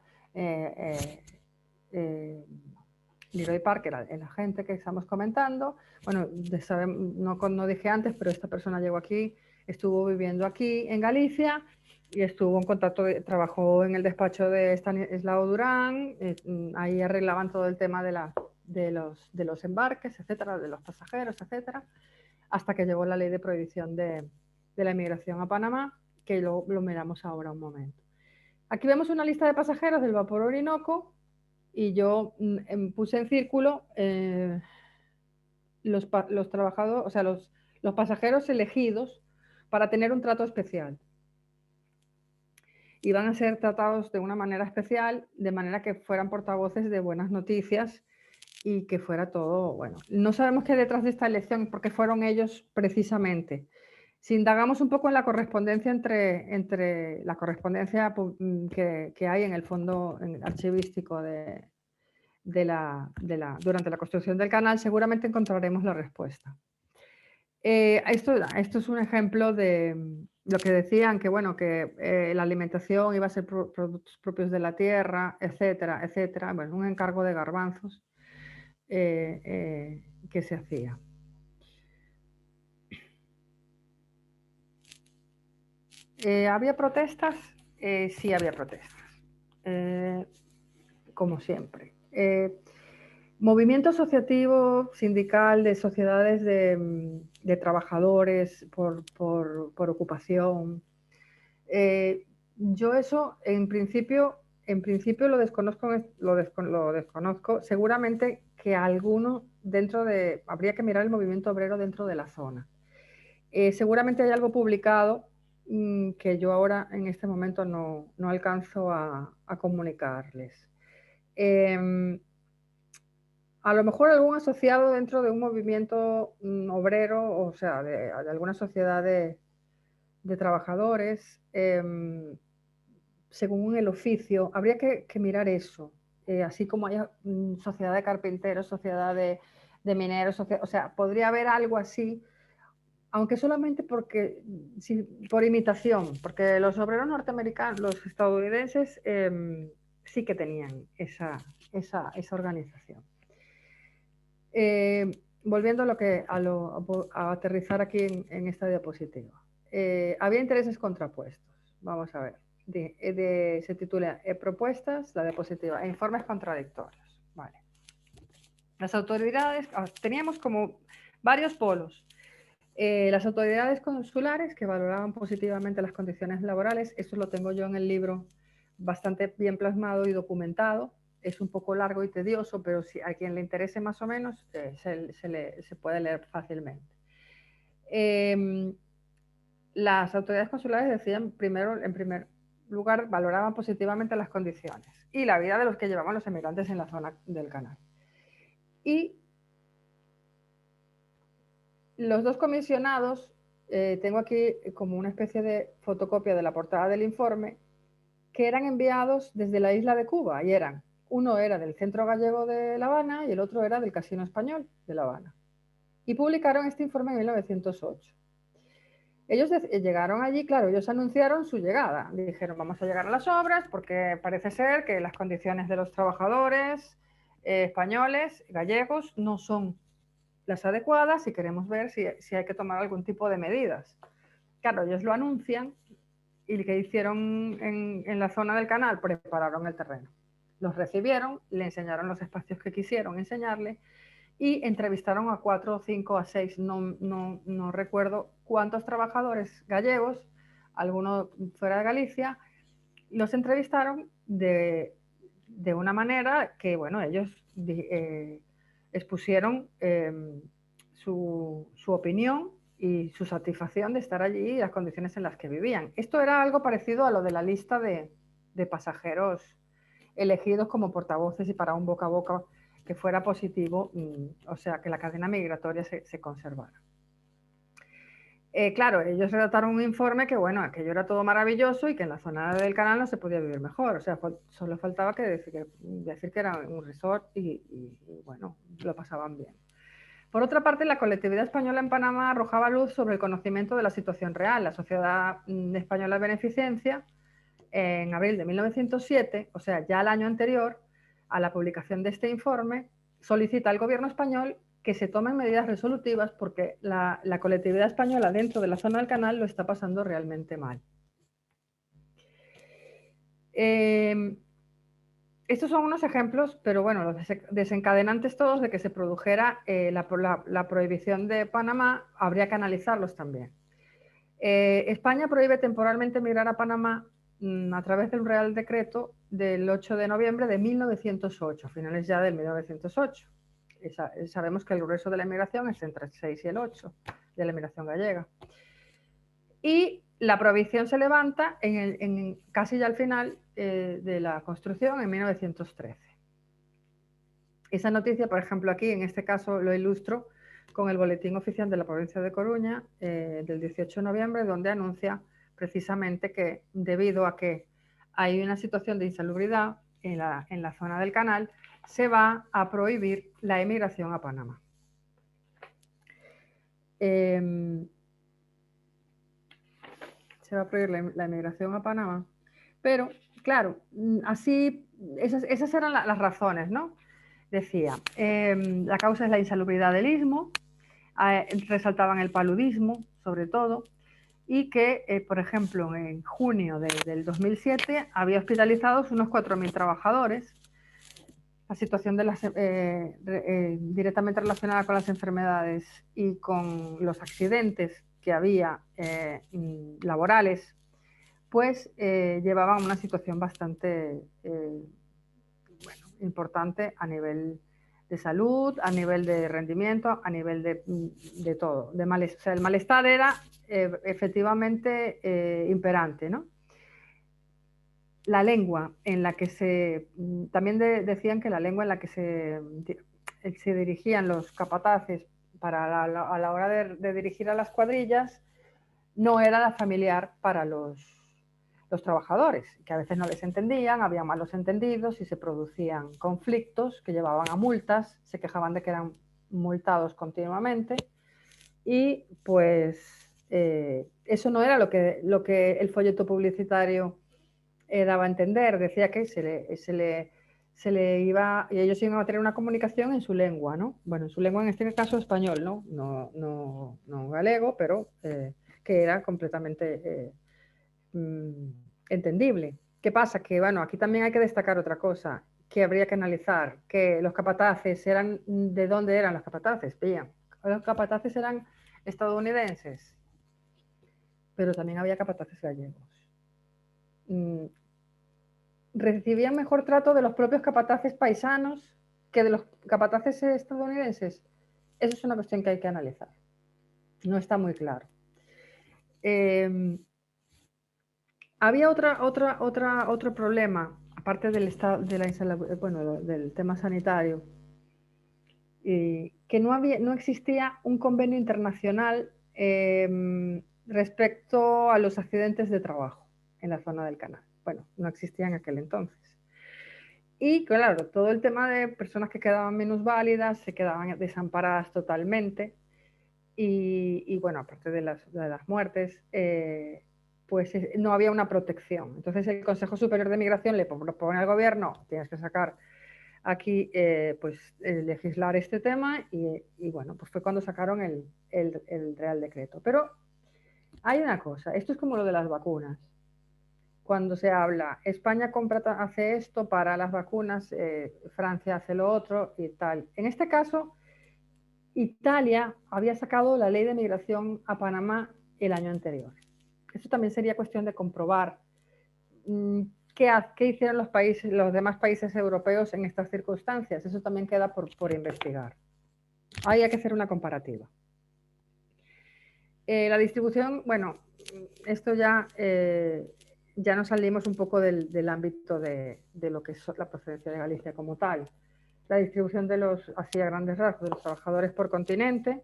Leroy Parker, el agente que estamos comentando, bueno, no dije antes, pero esta persona llegó aquí, estuvo viviendo aquí en Galicia y estuvo en contacto, trabajó en el despacho de Stanislao Durán, ahí arreglaban todo el tema de los embarques, etcétera, de los pasajeros, etcétera, hasta que llegó la ley de prohibición de la inmigración a Panamá, que lo miramos ahora un momento. Aquí vemos una lista de pasajeros del vapor Orinoco y yo puse en círculo los trabajadores, o sea, los pasajeros elegidos para tener un trato especial. Y van a ser tratados de una manera especial, de manera que fueran portavoces de buenas noticias y que fuera todo, bueno, no sabemos qué hay detrás de esta elección, porque fueron ellos precisamente. Si indagamos un poco en la correspondencia entre la correspondencia que hay en el fondo archivístico durante la construcción del canal, seguramente encontraremos la respuesta. Esto es un ejemplo de lo que decían, que bueno, que la alimentación iba a ser productos propios de la tierra, etcétera, etcétera. Bueno, un encargo de garbanzos que se hacía. ¿Había protestas? Sí, había protestas, como siempre. Movimiento asociativo, sindical, de sociedades de trabajadores por ocupación. Yo eso, en principio lo desconozco. Seguramente que alguno habría que mirar el movimiento obrero dentro de la zona. Seguramente hay algo publicado que yo ahora en este momento no alcanzo a comunicarles. A lo mejor algún asociado dentro de un movimiento obrero, o sea, de alguna sociedad de trabajadores, según el oficio, habría que mirar eso. Así como hay sociedad de carpinteros, sociedad de mineros, o sea, podría haber algo así, aunque solamente por imitación, porque los obreros norteamericanos, los estadounidenses, sí que tenían esa organización. Volviendo a aterrizar aquí en esta diapositiva. Había intereses contrapuestos. Vamos a ver. Se titula Propuestas, la diapositiva, e informes contradictorios. Vale. Las autoridades, teníamos como varios polos. Las autoridades consulares que valoraban positivamente las condiciones laborales, eso lo tengo yo en el libro bastante bien plasmado y documentado. Es un poco largo y tedioso, pero si a quien le interese más o menos, se puede leer fácilmente. las autoridades consulares decían primero, en primer lugar, valoraban positivamente las condiciones y la vida de los que llevaban los emigrantes en la zona del canal. Y los dos comisionados, tengo aquí como una especie de fotocopia de la portada del informe, que eran enviados desde la isla de Cuba, y uno era del Centro Gallego de La Habana y el otro era del Casino Español de La Habana. Y publicaron este informe en 1908. Ellos llegaron allí, claro, ellos anunciaron su llegada. Dijeron, vamos a llegar a las obras porque parece ser que las condiciones de los trabajadores españoles, gallegos, no son las adecuadas y queremos ver si hay que tomar algún tipo de medidas. Claro, ellos lo anuncian y lo que hicieron en la zona del canal, prepararon el terreno. Los recibieron, le enseñaron los espacios que quisieron enseñarle y entrevistaron a 4, 5, a 6, no recuerdo cuántos trabajadores gallegos, algunos fuera de Galicia, los entrevistaron de una manera que, bueno, ellos expusieron su opinión y su satisfacción de estar allí y las condiciones en las que vivían. Esto era algo parecido a lo de la lista de pasajeros elegidos como portavoces y para un boca a boca que fuera positivo, o sea, que la cadena migratoria se conservara. Claro, ellos redactaron un informe que, bueno, aquello era todo maravilloso y que en la zona del canal no se podía vivir mejor. O sea, solo faltaba que decir que era un resort y, bueno, lo pasaban bien. Por otra parte, la colectividad española en Panamá arrojaba luz sobre el conocimiento de la situación real. La Sociedad Española de Beneficencia, en abril de 1907, o sea, ya el año anterior a la publicación de este informe, solicita al gobierno español que se tomen medidas resolutivas porque la colectividad española dentro de la zona del canal lo está pasando realmente mal. Estos son unos ejemplos, pero bueno, los desencadenantes todos de que se produjera la prohibición de Panamá, habría que analizarlos también. España prohíbe temporalmente migrar a Panamá a través del Real Decreto del 8 de noviembre de 1908, finales ya del 1908. Sabemos que el grueso de la inmigración es entre el 6 y el 8 de la inmigración gallega. Y la prohibición se levanta casi ya al final de la construcción, en 1913. Esa noticia, por ejemplo, aquí, en este caso, lo ilustro con el Boletín Oficial de la Provincia de Coruña del 18 de noviembre, donde anuncia precisamente que debido a que hay una situación de insalubridad en la zona del canal, se va a prohibir la emigración a Panamá. Se va a prohibir la emigración a Panamá, pero claro, así, esas eran las razones, ¿no? Decía, la causa es la insalubridad del istmo, resaltaban el paludismo, sobre todo, y que, por ejemplo, en junio del 2007 había hospitalizados unos 4.000 trabajadores. La situación directamente relacionada con las enfermedades y con los accidentes que había laborales, pues llevaban a una situación bastante importante a nivel de salud, a nivel de rendimiento, a nivel de todo. O sea, el malestar era efectivamente imperante, ¿no? La lengua en la que también decían que la lengua en la que se dirigían los capataces a la hora de dirigir a las cuadrillas no era la familiar para los trabajadores, que a veces no les entendían, había malos entendidos y se producían conflictos que llevaban a multas, se quejaban de que eran multados continuamente y pues eso no era lo que el folleto publicitario daba a entender. Decía que se le iba, y ellos iban a tener una comunicación en su lengua, ¿no? Bueno, en su lengua, en este caso español, ¿no? No galego, pero que era completamente entendible. ¿Qué pasa? Que, bueno, aquí también hay que destacar otra cosa que habría que analizar, que los capataces eran, ¿de dónde eran los capataces? Bien, los capataces eran estadounidenses, pero también había capataces gallegos. ¿Recibían mejor trato de los propios capataces paisanos que de los capataces estadounidenses? Esa es una cuestión que hay que analizar. no está muy claro. Había otro problema, aparte del estado de bueno, del tema sanitario, que no existía un convenio internacional respecto a los accidentes de trabajo en la zona del canal. Bueno, no existía en aquel entonces. Y claro, todo el tema de personas que quedaban minusválidas, se quedaban desamparadas totalmente. Y bueno, aparte de las muertes, pues no había una protección. Entonces el Consejo Superior de Migración le propone al gobierno, tienes que sacar aquí, legislar este tema y bueno, pues fue cuando sacaron el Real Decreto. Pero hay una cosa, esto es como lo de las vacunas. Cuando se habla, España hace esto para las vacunas, Francia hace lo otro y tal. En este caso, Italia había sacado la ley de migración a Panamá el año anterior. Esto también sería cuestión de comprobar qué hicieron los demás países europeos en estas circunstancias. Eso también queda por investigar. Ahí hay que hacer una comparativa. La distribución, bueno, esto ya nos salimos un poco del ámbito de lo que es la procedencia de Galicia como tal. La distribución así a grandes rasgos, de los trabajadores por continente,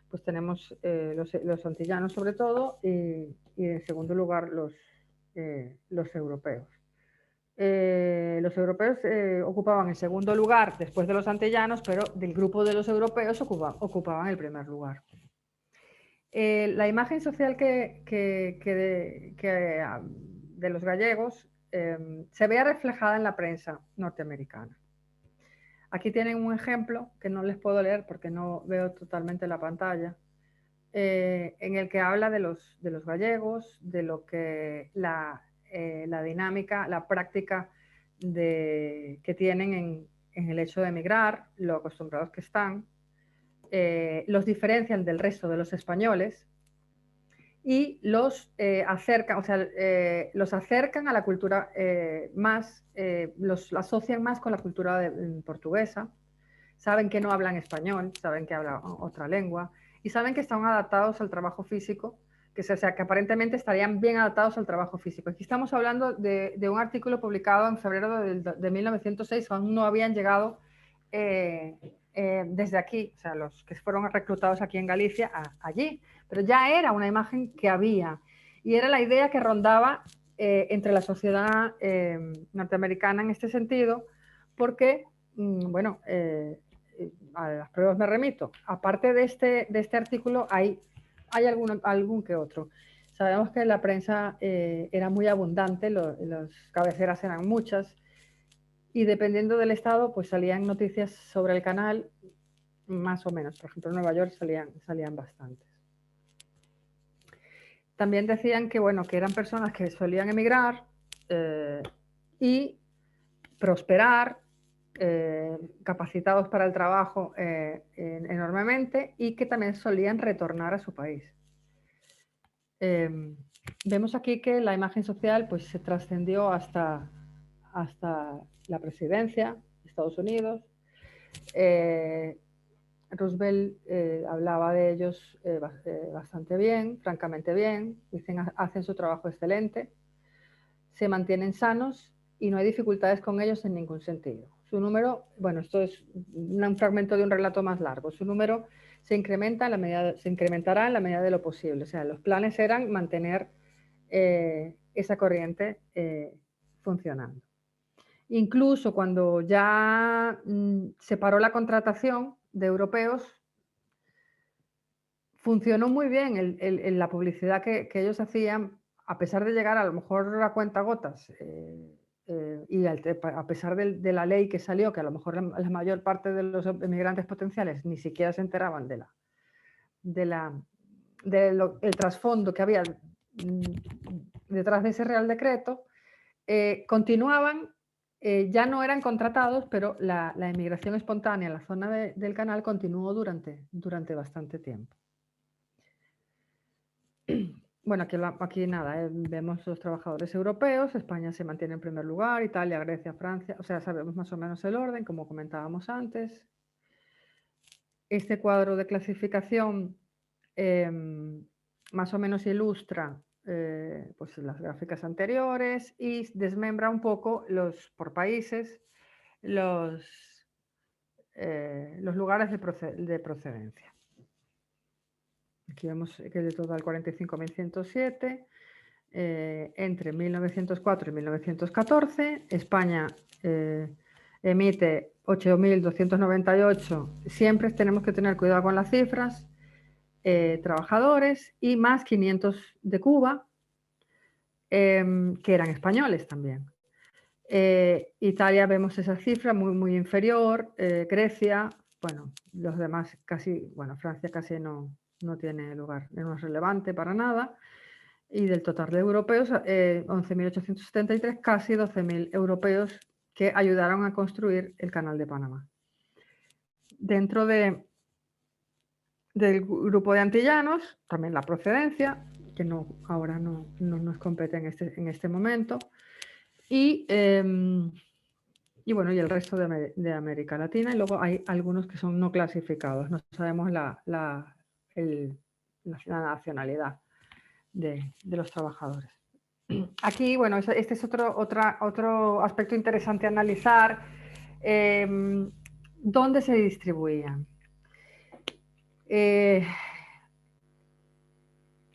pues tenemos los antillanos sobre todo y en segundo lugar los europeos. Los europeos ocupaban el segundo lugar después de los antillanos, pero del grupo de los europeos ocupaban el primer lugar. La imagen social de los gallegos se ve reflejada en la prensa norteamericana. Aquí tienen un ejemplo que no les puedo leer porque no veo totalmente la pantalla, en el que habla de los gallegos, de lo que la dinámica, la práctica que tienen en el hecho de emigrar, lo acostumbrados que están, los diferencian del resto de los españoles y los acercan a la cultura los asocian más con la cultura portuguesa, saben que no hablan español, saben que hablan otra lengua y saben que están adaptados al trabajo físico, que aparentemente estarían bien adaptados al trabajo físico. Aquí estamos hablando de un artículo publicado en febrero de 1906, aún no habían llegado desde aquí, o sea, los que fueron reclutados aquí en Galicia, allí, pero ya era una imagen que había y era la idea que rondaba entre la sociedad norteamericana en este sentido, porque, bueno, a las pruebas me remito. Aparte de este artículo, hay algún que otro. Sabemos que la prensa era muy abundante, las cabeceras eran muchas, y dependiendo del estado, pues salían noticias sobre el canal, más o menos. Por ejemplo, en Nueva York salían bastantes. También decían que, bueno, que eran personas que solían emigrar y prosperar, capacitados para el trabajo enormemente y que también solían retornar a su país. Vemos aquí que la imagen social pues, se trascendió hasta la presidencia de Estados Unidos. Roosevelt hablaba de ellos bastante bien, francamente bien, hacen su trabajo excelente, se mantienen sanos y no hay dificultades con ellos en ningún sentido. Su número, bueno, esto es un fragmento de un relato más largo, su número se incrementará en la medida de lo posible. O sea, los planes eran mantener esa corriente funcionando. Incluso cuando ya se paró la contratación de europeos, funcionó muy bien la publicidad que ellos hacían, a pesar de llegar a lo mejor a cuentagotas y a pesar de la ley que salió, que a lo mejor la mayor parte de los emigrantes potenciales ni siquiera se enteraban del trasfondo que había detrás de ese Real Decreto, continuaban, ya no eran contratados, pero la emigración espontánea en la zona del canal continuó durante bastante tiempo. Bueno, aquí nada, vemos los trabajadores europeos, España se mantiene en primer lugar, Italia, Grecia, Francia, o sea, sabemos más o menos el orden, como comentábamos antes. Este cuadro de clasificación más o menos ilustra pues las gráficas anteriores y desmembra un poco por países los lugares de procedencia. Aquí vemos que de total 45.107. Entre 1904 y 1914, España emite 8.298. Siempre tenemos que tener cuidado con las cifras. Trabajadores y más 500 de Cuba, que eran españoles también. Italia vemos esa cifra muy inferior. Grecia, bueno, los demás casi, bueno, Francia casi no tiene lugar, no es relevante para nada. Y del total de europeos, 11.873, casi 12.000 europeos que ayudaron a construir el Canal de Panamá. Dentro del grupo de antillanos, también la procedencia, que ahora no nos compete en este momento, y bueno, y el resto de América Latina, y luego hay algunos que son no clasificados, no sabemos la nacionalidad de los trabajadores. Aquí, bueno, este es otro aspecto interesante a analizar, dónde se distribuían.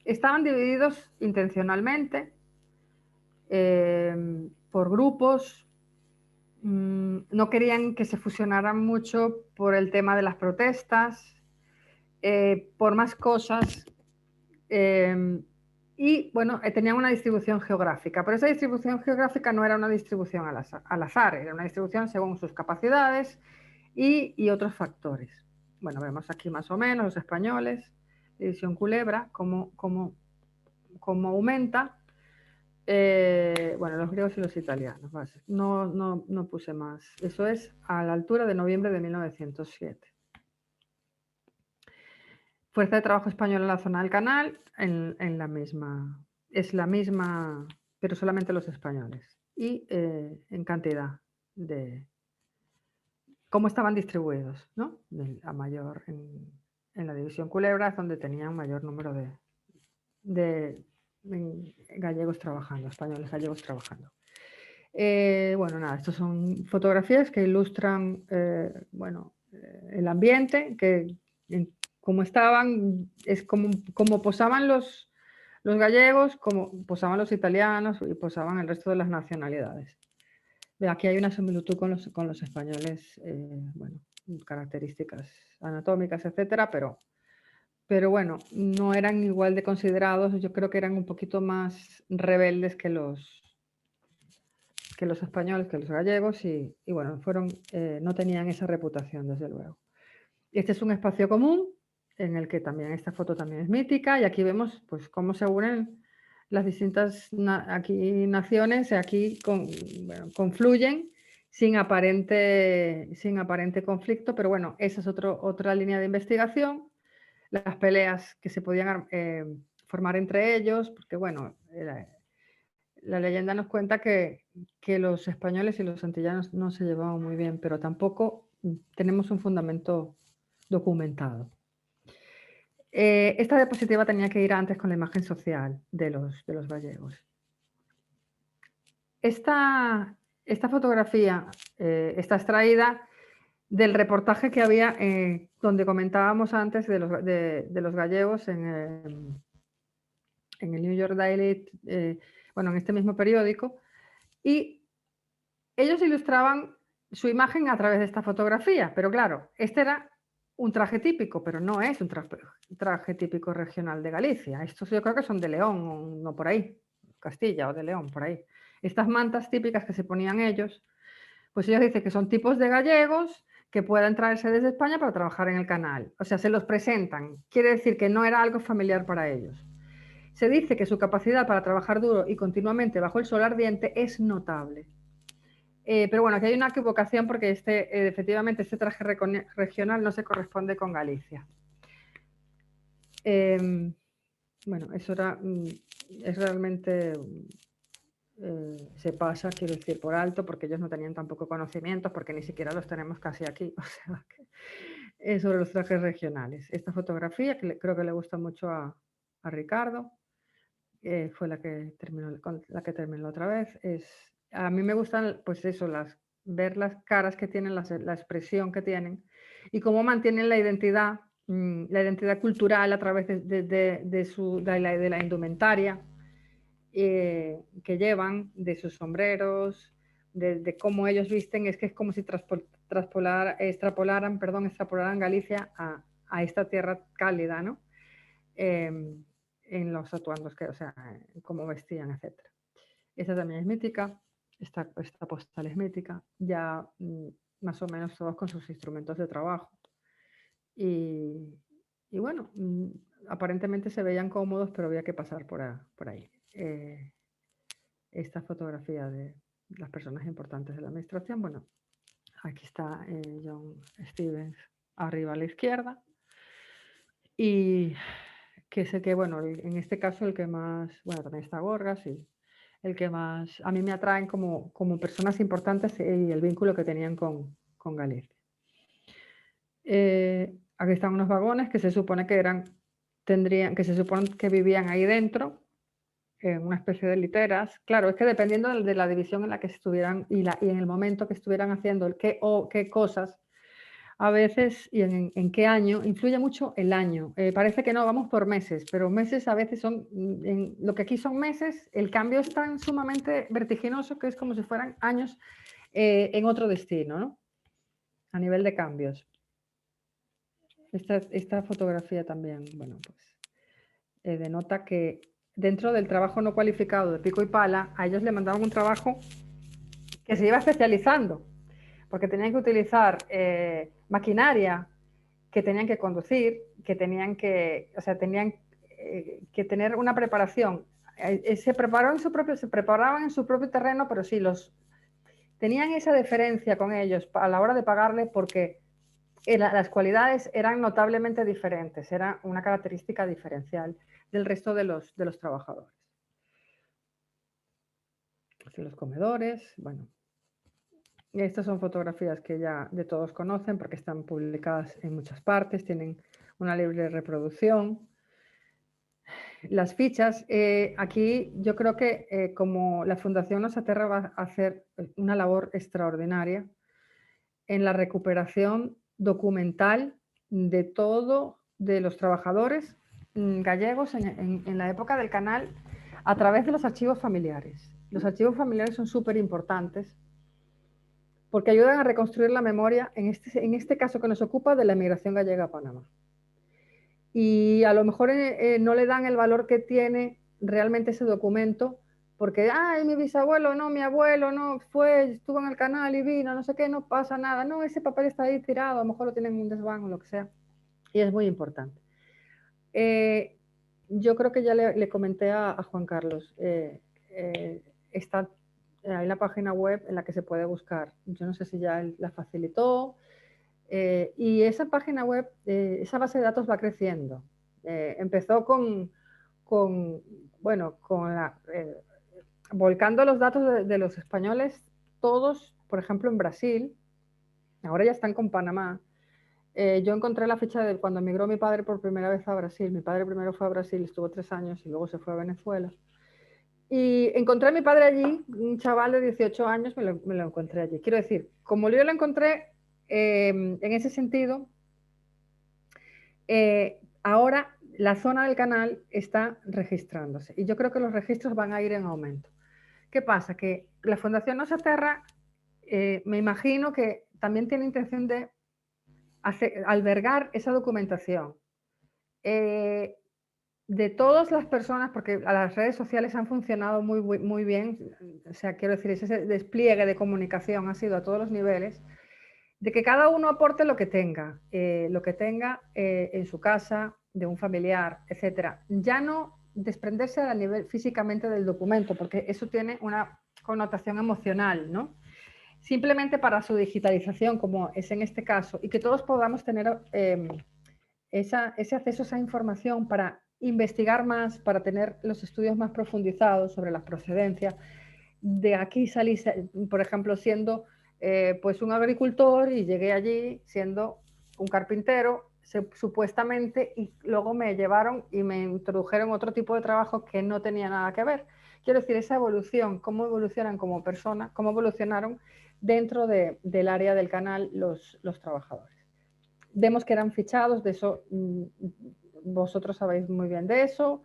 Estaban divididos intencionalmente por grupos. No querían que se fusionaran mucho por el tema de las protestas, por más cosas. Y bueno, tenían una distribución geográfica, pero esa distribución geográfica no era una distribución al azar, era una distribución según sus capacidades y otros factores. Bueno, vemos aquí más o menos los españoles, división Culebra, cómo aumenta. Bueno, los griegos y los italianos, no puse más. Eso es a la altura de noviembre de 1907. Fuerza de trabajo española en la zona del canal, es la misma, pero solamente los españoles. Y en cantidad de cómo estaban distribuidos, ¿no? A mayor en la división Culebra es donde tenían mayor número de gallegos trabajando, españoles gallegos trabajando. Bueno, nada, estas son fotografías que ilustran el ambiente, cómo estaban, es como posaban los gallegos, como posaban los italianos y posaban el resto de las nacionalidades. Aquí hay una similitud con los españoles, bueno, características anatómicas, etcétera, pero bueno, no eran igual de considerados. Yo creo que eran un poquito más rebeldes que los españoles, que los gallegos, y bueno, no tenían esa reputación, desde luego. Este es un espacio común en el que también esta foto también es mítica, y aquí vemos pues cómo se unen las distintas naciones, aquí confluyen sin aparente conflicto, pero bueno, esa es otra línea de investigación, las peleas que se podían formar entre ellos, porque bueno, la leyenda nos cuenta que los españoles y los antillanos no se llevaban muy bien, pero tampoco tenemos un fundamento documentado. Esta diapositiva tenía que ir antes con la imagen social de los gallegos. Esta fotografía está extraída del reportaje que había donde comentábamos antes de los gallegos en el New York Daily, bueno, en este mismo periódico, y ellos ilustraban su imagen a través de esta fotografía, pero claro, este era un traje típico, pero no es un traje típico regional de Galicia. Estos yo creo que son de León, no por ahí, Castilla o de León, por ahí. Estas mantas típicas que se ponían ellos, pues ellos dicen que son tipos de gallegos que puedan traerse desde España para trabajar en el canal. O sea, se los presentan. Quiere decir que no era algo familiar para ellos. Se dice que su capacidad para trabajar duro y continuamente bajo el sol ardiente es notable. Pero bueno, aquí hay una equivocación porque efectivamente este traje regional no se corresponde con Galicia. Bueno, eso es realmente se pasa, quiero decir, por alto, porque ellos no tenían tampoco conocimientos, porque ni siquiera los tenemos casi aquí. O sea, sobre los trajes regionales. Esta fotografía, que creo que le gusta mucho a Ricardo, fue la que terminó, con la que terminó otra vez. A mí me gustan, pues eso, ver las caras que tienen, la expresión que tienen y cómo mantienen la identidad cultural a través de la indumentaria que llevan, de sus sombreros, de cómo ellos visten. Es que es como si extrapolaran Galicia a esta tierra cálida, ¿no? En los atuendos, o sea, cómo vestían, etc. Esta también es mítica, esta postal es mítica, ya más o menos todos con sus instrumentos de trabajo. Y bueno, aparentemente se veían cómodos, pero había que pasar por ahí. Esta fotografía de las personas importantes de la administración, bueno, aquí está John Stevens arriba a la izquierda. Y que sé que, bueno, en este caso el que más, bueno, también está Gorgas, y el que más a mí me atraen como personas importantes y el vínculo que tenían con Galicia. Aquí están unos vagones que se supone que se supone que vivían ahí dentro, en una especie de literas. Claro, es que dependiendo de la división en la que estuvieran y en el momento que estuvieran haciendo qué cosas, a veces, y en qué año, influye mucho el año. Parece que no, vamos por meses, pero meses a veces son, lo que aquí son meses, el cambio es tan sumamente vertiginoso que es como si fueran años en otro destino, ¿no? A nivel de cambios. Esta fotografía también, bueno, pues denota que dentro del trabajo no cualificado de pico y pala, a ellos le mandaban un trabajo que se iba especializando, porque tenían que utilizar maquinaria que tenían que conducir, que tenían que, o sea, tenían que tener una preparación. Se preparaban en su propio terreno, pero sí, tenían esa deferencia con ellos a la hora de pagarle, porque las cualidades eran notablemente diferentes, era una característica diferencial del resto de los trabajadores. Los comedores, bueno. Estas son fotografías que ya de todos conocen porque están publicadas en muchas partes, tienen una libre reproducción. Las fichas, aquí yo creo que como la Fundación Nosaterra va a hacer una labor extraordinaria en la recuperación documental de todo, de los trabajadores gallegos en la época del canal, a través de los archivos familiares. Los archivos familiares son súper importantes porque ayudan a reconstruir la memoria, en este caso que nos ocupa, de la emigración gallega a Panamá. Y a lo mejor no le dan el valor que tiene realmente ese documento, porque, ay, mi bisabuelo, no, mi abuelo, no, estuvo en el canal y vino, no sé qué, no pasa nada, no, ese papel está ahí tirado, a lo mejor lo tienen en un desván o lo que sea, y es muy importante. Yo creo que ya le comenté a Juan Carlos, hay la página web en la que se puede buscar, yo no sé si ya él la facilitó, y esa página web, esa base de datos va creciendo. Empezó volcando los datos de los españoles, todos, por ejemplo, en Brasil, ahora ya están con Panamá. Yo encontré la ficha de cuando emigró mi padre por primera vez a Brasil. Mi padre primero fue a Brasil, estuvo 3 años y luego se fue a Venezuela. Y encontré a mi padre allí, un chaval de 18 años, me lo encontré allí. Quiero decir, como yo lo encontré, en ese sentido, ahora la zona del canal está registrándose y yo creo que los registros van a ir en aumento. ¿Qué pasa? Que la Fundación Nosaterra, me imagino que también tiene intención de albergar esa documentación. De todas las personas, porque las redes sociales han funcionado muy bien, o sea, quiero decir, ese despliegue de comunicación ha sido a todos los niveles, de que cada uno aporte lo que tenga en su casa, de un familiar, etcétera. Ya no desprenderse a nivel físicamente del documento, porque eso tiene una connotación emocional, ¿no? Simplemente para su digitalización, como es en este caso, y que todos podamos tener ese acceso a esa información para investigar más, para tener los estudios más profundizados sobre las procedencias. De aquí salí, por ejemplo, siendo pues un agricultor y llegué allí siendo un carpintero, supuestamente, y luego me llevaron y me introdujeron otro tipo de trabajo que no tenía nada que ver. Quiero decir, esa evolución, cómo evolucionan como personas, cómo evolucionaron dentro del área del canal los trabajadores. Vemos que eran fichados, de eso vosotros sabéis muy bien de eso.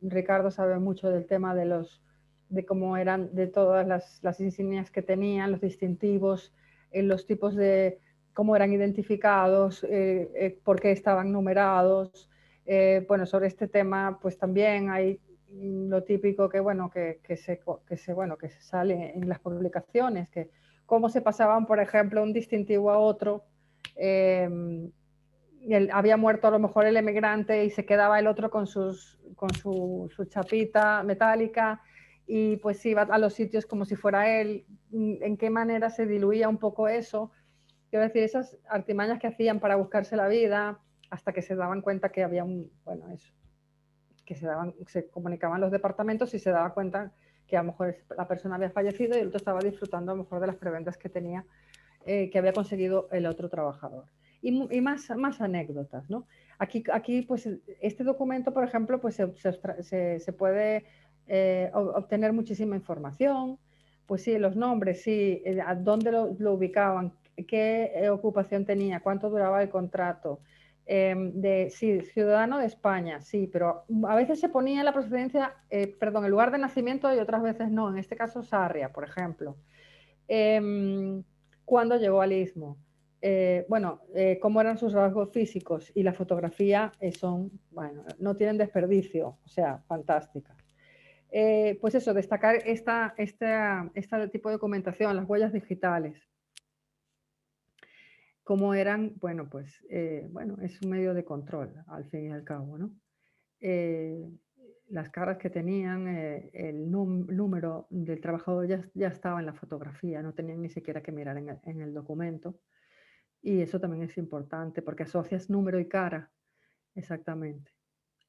Ricardo sabe mucho del tema de cómo eran, de todas las insignias que tenían, los distintivos, los tipos de cómo eran identificados, por qué estaban numerados. Bueno, sobre este tema, pues también hay lo típico que, bueno, que se sale en las publicaciones, que cómo se pasaban, por ejemplo, un distintivo a otro. Había muerto a lo mejor el emigrante y se quedaba el otro con su chapita metálica y pues iba a los sitios como si fuera él. ¿En qué manera se diluía un poco eso? Quiero decir, esas artimañas que hacían para buscarse la vida hasta que se daban cuenta que había que se comunicaban los departamentos y se daba cuenta que a lo mejor la persona había fallecido y el otro estaba disfrutando a lo mejor de las prebendas que tenía, que había conseguido el otro trabajador. Y más anécdotas, ¿no? Aquí, pues, este documento, por ejemplo, pues se puede obtener muchísima información. Pues sí, los nombres, sí, a dónde lo ubicaban, qué ocupación tenía, cuánto duraba el contrato. Sí, ciudadano de España, sí, pero a veces se ponía la procedencia, perdón, el lugar de nacimiento y otras veces no. En este caso, Sarria, por ejemplo. Cuando llegó al Istmo. Bueno, cómo eran sus rasgos físicos y la fotografía son, bueno, no tienen desperdicio, o sea, fantásticas. Pues eso, destacar este tipo de documentación, las huellas digitales. Cómo eran, bueno, pues, bueno, es un medio de control, al fin y al cabo, ¿no? Las caras que tenían, el número del trabajador ya estaba en la fotografía, no tenían ni siquiera que mirar en el documento. Y eso también es importante porque asocias número y cara, exactamente.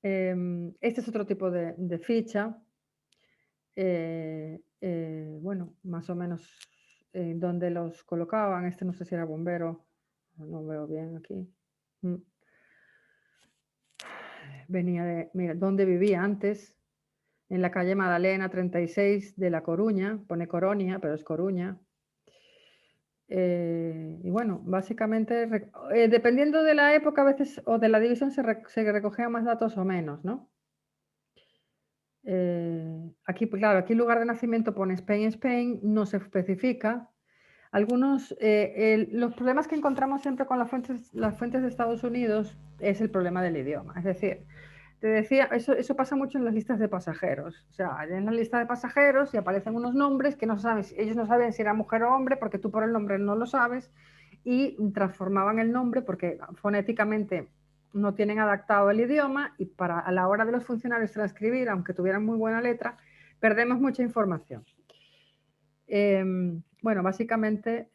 Este es otro tipo de ficha. Bueno, más o menos donde los colocaban. Este no sé si era bombero, no veo bien aquí. Venía de, mira, dónde vivía antes, en la calle Madalena 36 de La Coruña, pone Coronia, pero es Coruña. Y bueno, básicamente, dependiendo de la época a veces o de la división se recogían más datos o menos, ¿no? Aquí, pues claro, aquí el lugar de nacimiento pone Spain, no se especifica. Los problemas que encontramos siempre con las fuentes de Estados Unidos es el problema del idioma. Es decir, te decía, eso pasa mucho en las listas de pasajeros. O sea, en la lista de pasajeros y aparecen unos nombres que no sabes, ellos no saben si era mujer o hombre porque tú por el nombre no lo sabes y transformaban el nombre porque fonéticamente no tienen adaptado el idioma y a la hora de los funcionarios transcribir, aunque tuvieran muy buena letra, perdemos mucha información. Bueno, básicamente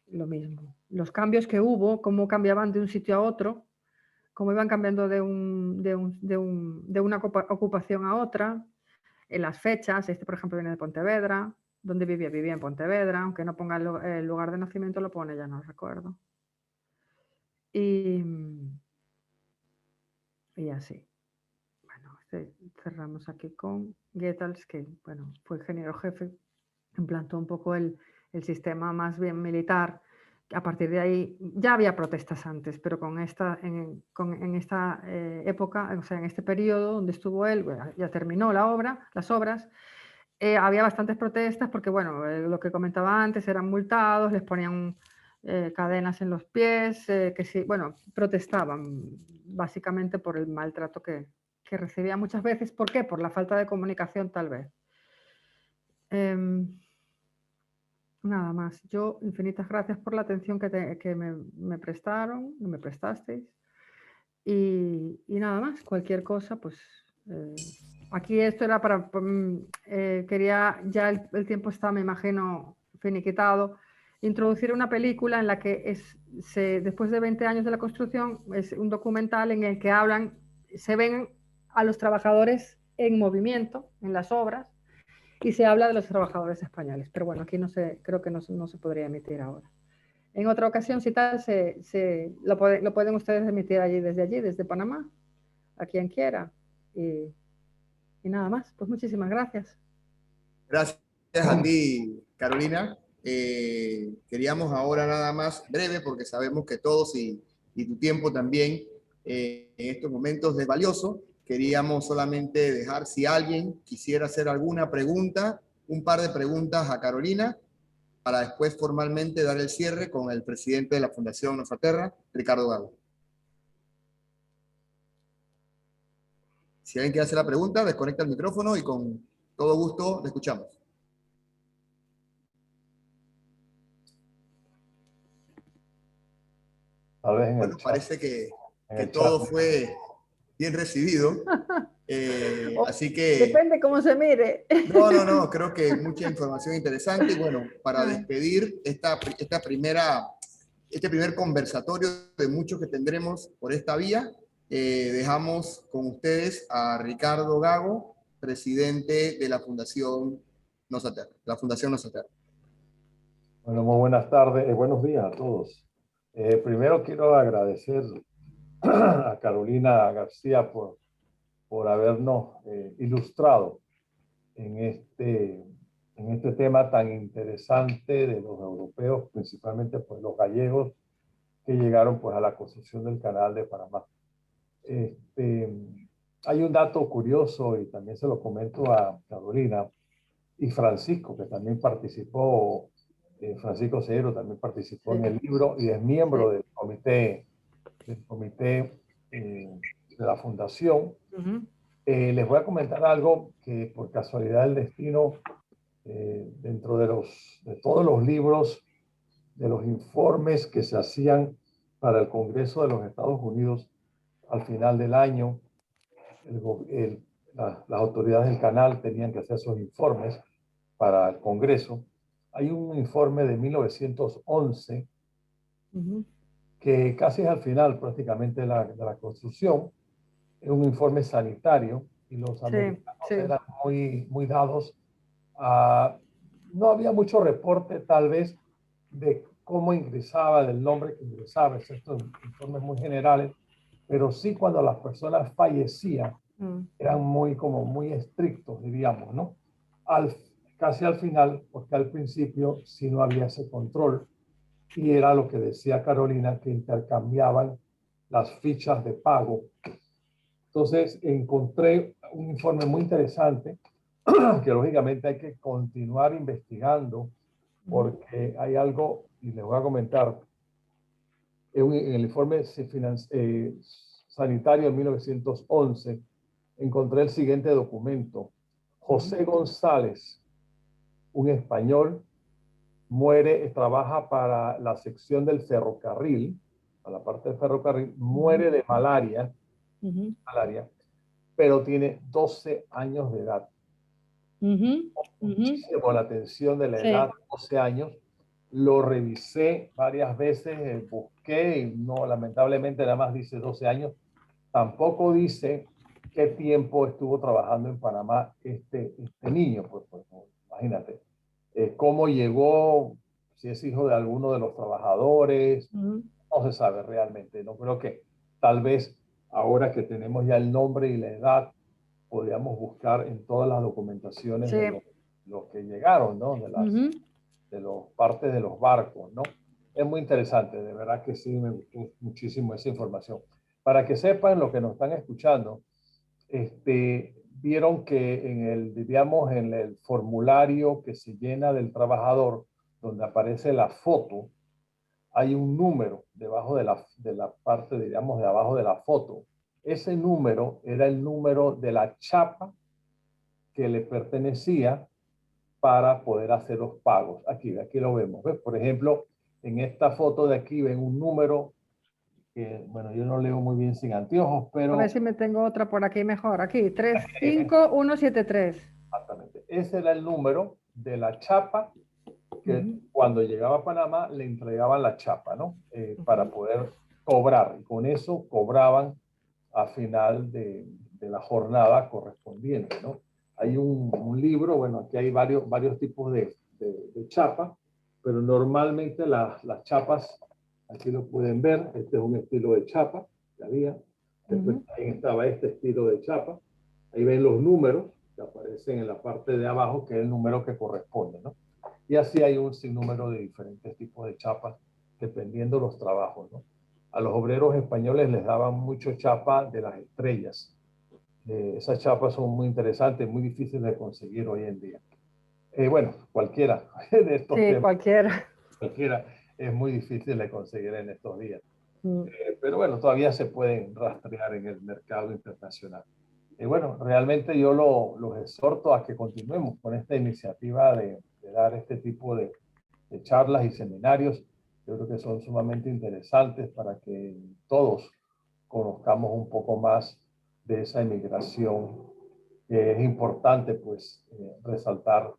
lo mismo. Los cambios que hubo, cómo cambiaban de un sitio a otro, cómo iban cambiando de una ocupación a otra, en las fechas. Este, por ejemplo, viene de Pontevedra. ¿Dónde vivía? Vivía en Pontevedra, aunque no ponga el lugar de nacimiento, lo pone, ya no recuerdo. Y así. Bueno, cerramos aquí con Goethals, que bueno, fue ingeniero jefe, implantó un poco el sistema más bien militar. A partir de ahí ya había protestas antes, pero en esta época, o sea, en este periodo donde estuvo él, bueno, ya terminó las obras, había bastantes protestas porque, bueno, lo que comentaba antes, eran multados, les ponían cadenas en los pies, que sí, bueno, protestaban básicamente por el maltrato que recibían muchas veces. ¿Por qué? Por la falta de comunicación, tal vez. Nada más. Yo, infinitas gracias por la atención que me prestaron, me prestasteis. Y nada más, cualquier cosa, pues aquí esto era para, quería, ya el tiempo está, me imagino, finiquitado, introducir una película en la que después de 20 años de la construcción, es un documental en el que se ven a los trabajadores en movimiento, en las obras, y se habla de los trabajadores españoles. Pero bueno, aquí no sé, creo que no se podría emitir ahora. en otra ocasión, si tal, lo pueden ustedes emitir allí, desde Panamá, a quien quiera. Y nada más, pues muchísimas gracias. Gracias a ti, Carolina. Queríamos ahora nada más breve, porque sabemos que todos y tu tiempo también en estos momentos es valioso. Queríamos solamente dejar, si alguien quisiera hacer alguna pregunta, un par de preguntas a Carolina, para después formalmente dar el cierre con el presidente de la Fundación Nosaterra, Ricardo Gago. Si alguien quiere hacer la pregunta, desconecta el micrófono y con todo gusto le escuchamos. Tal vez en Bueno, el chat. parece que todo fue bien recibido. Así que... Depende cómo se mire. No, creo que mucha información interesante. Y bueno, para despedir este primer conversatorio de muchos que tendremos por esta vía, dejamos con ustedes a Ricardo Gago, presidente de la Fundación Nosaterra. Bueno, muy buenas tardes, buenos días a todos. Primero quiero agradecer a Carolina García por habernos ilustrado en este tema tan interesante de los europeos, principalmente pues los gallegos que llegaron pues a la construcción del Canal de Panamá. Hay un dato curioso y también se lo comento a Carolina y Francisco, que también participó, Francisco Cedero también participó en el libro y es miembro del comité de la fundación. Les voy a comentar algo que por casualidad del destino, dentro de todos los libros, de los informes que se hacían para el Congreso de los Estados Unidos al final del año, las autoridades del canal tenían que hacer esos informes para el Congreso. Hay un informe de 1911 que casi es al final prácticamente de la construcción. Es un informe sanitario y los americanos eran muy dados a... No había mucho reporte tal vez de cómo ingresaba, del nombre que ingresaba, estos informes muy generales, pero sí cuando las personas fallecían eran muy estrictos, diríamos, ¿no? Casi al final, porque al principio sí no había ese control y era lo que decía Carolina, que intercambiaban las fichas de pago. Entonces encontré un informe muy interesante que lógicamente hay que continuar investigando porque hay algo, y les voy a comentar, en el informe sanitario de 1911 encontré el siguiente documento. José González, un español, muere, trabaja para la sección del ferrocarril, a la parte del ferrocarril, muere de malaria, pero tiene 12 años de edad. Muchísimo la atención de la edad, 12 años. Lo revisé varias veces, busqué y no, lamentablemente nada más dice 12 años. Tampoco dice qué tiempo estuvo trabajando en Panamá este niño, pues imagínate. Cómo llegó, si es hijo de alguno de los trabajadores, no se sabe realmente. No creo que tal vez ahora que tenemos ya el nombre y la edad, podríamos buscar en todas las documentaciones de los que llegaron, ¿no? De los partes de los barcos, ¿no? Es muy interesante, de verdad que sí, me gustó muchísimo esa información. Para que sepan lo que nos están escuchando, vieron que en el formulario que se llena del trabajador, donde aparece la foto, hay un número debajo de la parte, digamos, de abajo de la foto. Ese número era el número de la chapa que le pertenecía para poder hacer los pagos. Aquí lo vemos. ¿Ves? Por ejemplo, en esta foto de aquí ven un número que, bueno, yo no leo muy bien sin anteojos, pero... A ver si me tengo otra por aquí mejor. Aquí, 35173. Exactamente. Ese era el número de la chapa que cuando llegaba a Panamá le entregaban la chapa, ¿no? Para poder cobrar. Y con eso cobraban a final de la jornada correspondiente, ¿no? Hay un libro, bueno, aquí hay varios tipos de chapa. pero normalmente las chapas, aquí lo pueden ver, este es un estilo de chapa que había, después también estaba este estilo de chapa, ahí ven los números que aparecen en la parte de abajo, que es el número que corresponde, ¿no? Y así hay un sinnúmero de diferentes tipos de chapas, dependiendo de los trabajos, ¿no? A los obreros españoles les daban mucho chapa de las estrellas. Esas chapas son muy interesantes, muy difíciles de conseguir hoy en día. Bueno, cualquiera de estos Sí, temas, cualquiera. cualquiera es muy difícil de conseguir en estos días. Pero bueno, todavía se pueden rastrear en el mercado internacional. Y bueno, realmente yo los exhorto a que continuemos con esta iniciativa de dar este tipo de charlas y seminarios. Yo creo que son sumamente interesantes para que todos conozcamos un poco más de esa inmigración que es importante pues resaltar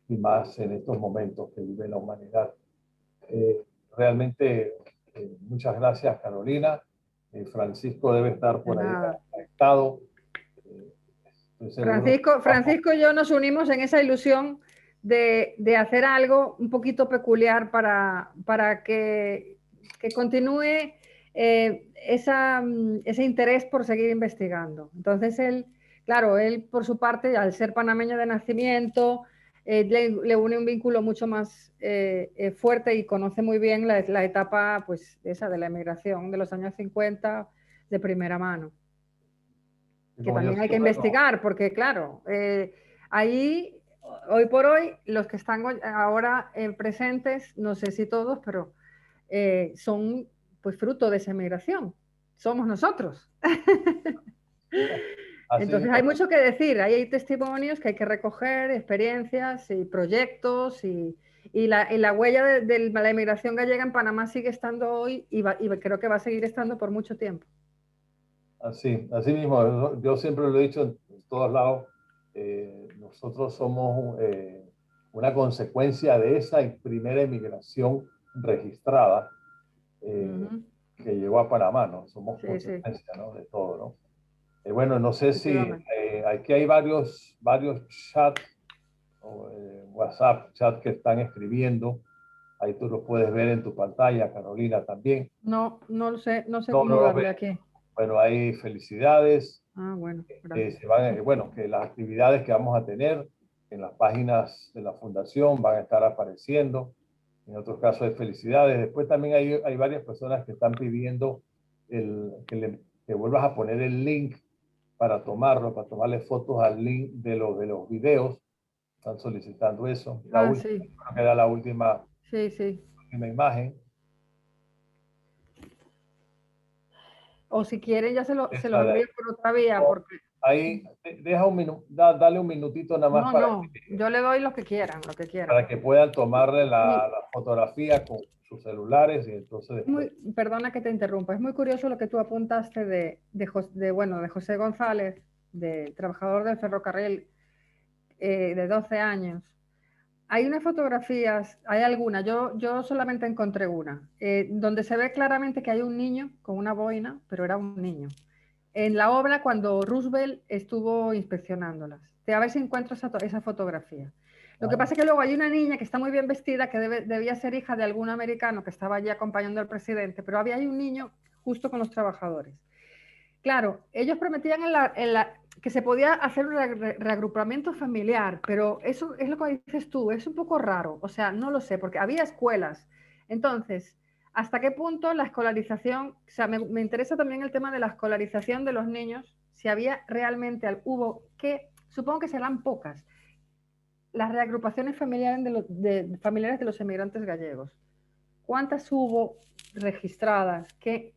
y más en estos momentos que vive la humanidad. Realmente muchas gracias, Carolina. Francisco debe estar por ahí conectado. Francisco y yo nos unimos en esa ilusión de hacer algo un poquito peculiar para que continúe ese interés por seguir investigando. Entonces él, claro, él por su parte, al ser panameño de nacimiento, le une un vínculo mucho más fuerte y conoce muy bien la etapa pues, esa de la emigración de los años 50 de primera mano. Que también hay que investigar, porque claro, ahí, hoy por hoy, los que están ahora presentes, no sé si todos, pero son pues fruto de esa emigración. Somos nosotros. Entonces hay mucho que decir, hay testimonios que hay que recoger, experiencias y proyectos y la huella de la emigración gallega en Panamá sigue estando hoy y creo que va a seguir estando por mucho tiempo. Así mismo, yo siempre lo he dicho en todos lados, nosotros somos una consecuencia de esa primera emigración registrada que llegó a Panamá, ¿no? Somos consecuencia, ¿no? De todo, ¿no? Bueno, no sé si aquí hay varios chats, WhatsApp, chat que están escribiendo, ahí tú los puedes ver en tu pantalla, Carolina también. No lo sé, no sé cómo darle aquí. Bueno, hay felicidades. Bueno, bueno, que las actividades que vamos a tener en las páginas de la fundación van a estar apareciendo. En otros casos hay felicidades. Después también hay varias personas que están pidiendo que vuelvas a poner el link para tomarle fotos al link de los videos. Están solicitando eso. Sí. Creo que era la última imagen. O si quieren ya se los envío por otra vía. Porque... Ahí, dale un minutito nada más yo le doy lo que quieran. Para que puedan tomarle la fotografía con sus celulares y entonces... Perdona que te interrumpa, es muy curioso lo que tú apuntaste de José González, de trabajador del ferrocarril de 12 años. Hay unas fotografías, hay algunas, yo solamente encontré una, donde se ve claramente que hay un niño con una boina, pero era un niño. En la obra, cuando Roosevelt estuvo inspeccionándolas. A ver si encuentro esa fotografía. Lo que pasa es que luego hay una niña que está muy bien vestida, que debía ser hija de algún americano que estaba allí acompañando al presidente, pero hay un niño justo con los trabajadores. Claro, ellos prometían que se podía hacer un reagrupamiento familiar, pero eso es lo que dices tú, es un poco raro, o sea, no lo sé, porque había escuelas. Entonces, ¿hasta qué punto la escolarización, o sea, me interesa también el tema de la escolarización de los niños, si había realmente, supongo que serán pocas, las reagrupaciones familiares de los emigrantes gallegos? ¿Cuántas hubo registradas? ¿Qué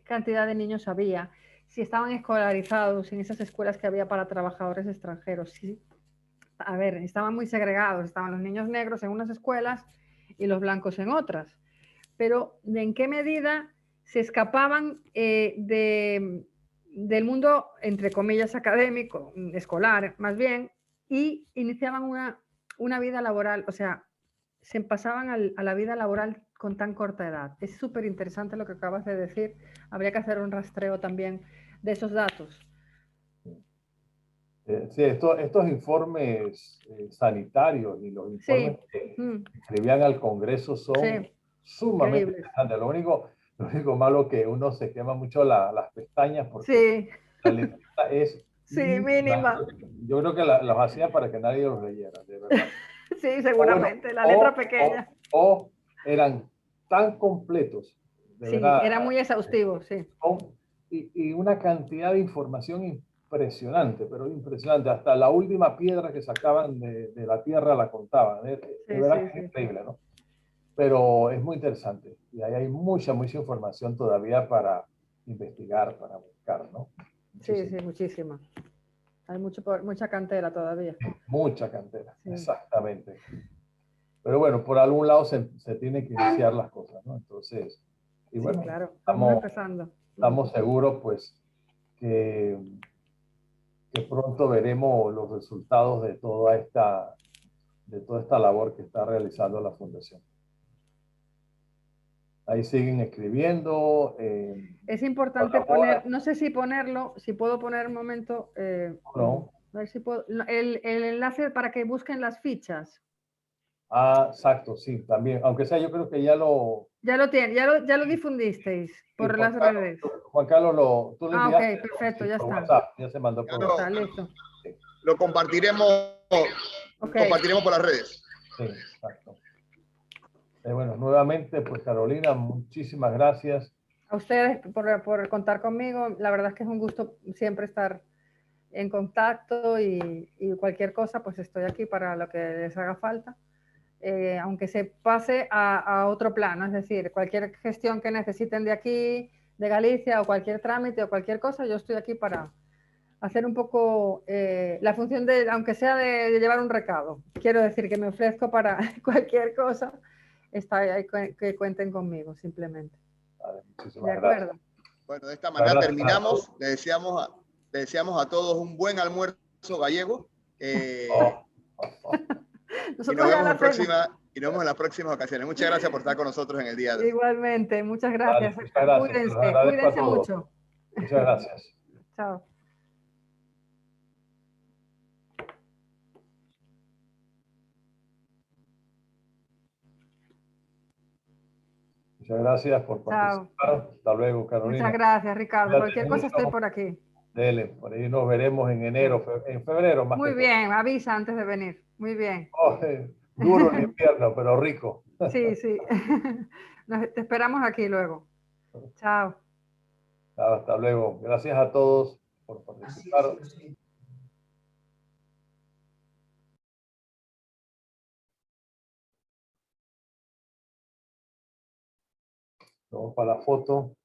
cantidad de niños había? Si estaban escolarizados en esas escuelas que había para trabajadores extranjeros. Sí. A ver, estaban muy segregados, estaban los niños negros en unas escuelas y los blancos en otras. Pero ¿en qué medida se escapaban del mundo, entre comillas, académico, escolar, más bien, y iniciaban una vida laboral? O sea, se pasaban a la vida laboral con tan corta edad. Es súper interesante lo que acabas de decir. Habría que hacer un rastreo también de esos datos. Sí, estos informes sanitarios y los informes que escribían al Congreso son sumamente interesantes. Lo único malo que uno se quema mucho las pestañas porque la letra es mínima. Yo creo que los hacía para que nadie los leyera, de verdad. Sí, seguramente, la letra pequeña. O eran tan completos, de verdad. Era muy exhaustivo, sí. Y una cantidad de información impresionante, pero impresionante. Hasta la última piedra que sacaban de la tierra la contaban. De verdad que es increíble, ¿no? Pero es muy interesante. Y ahí hay mucha información todavía para investigar, para buscar, ¿no? Sí, muchísima. Hay mucha cantera todavía. Mucha cantera, exactamente. Pero bueno, por algún lado se tiene que iniciar las cosas, ¿no? Entonces, y bueno, claro, estamos empezando. Estamos seguros, pues, que pronto veremos los resultados de toda esta labor que está realizando la Fundación. Ahí siguen escribiendo. Es importante poner, no sé si ponerlo, si puedo poner un momento, no. A ver si puedo, el enlace para que busquen las fichas. Ah, exacto, sí, también. Aunque sea, yo creo que ya lo... Ya lo tienen, ya lo difundisteis por las redes. Juan Carlos, tú le enviaste. Ok, perfecto, ya está. WhatsApp, ya se mandó por WhatsApp. Listo. Lo compartiremos, compartiremos por las redes. Sí, exacto. Bueno, nuevamente, pues Carolina, muchísimas gracias. A ustedes por contar conmigo. La verdad es que es un gusto siempre estar en contacto y cualquier cosa, pues estoy aquí para lo que les haga falta. Aunque se pase a otro plano, es decir, cualquier gestión que necesiten de aquí, de Galicia, o cualquier trámite o cualquier cosa, yo estoy aquí para hacer un poco la función de, aunque sea de llevar un recado. Quiero decir que me ofrezco para cualquier cosa, está ahí, que cuenten conmigo, simplemente. Vale, de acuerdo. Gracias. Bueno, de esta manera terminamos. Le deseamos a todos un buen almuerzo gallego. Y nos vemos en las próximas ocasiones. Muchas gracias por estar con nosotros en el día de hoy. Igualmente, muchas gracias. Vale, muchas gracias. Cuídense mucho. Muchas gracias. Chao. Muchas gracias por participar. Chao. Hasta luego, Carolina. Muchas gracias, Ricardo. Cuídate Cualquier cosa estoy por aquí. Dele, por ahí nos veremos en enero, en febrero más. Muy bien, avisa antes de venir. Muy bien. Duro el invierno, pero rico. Sí. Te esperamos aquí luego. Chao. Hasta luego. Gracias a todos por participar. Vamos para la foto.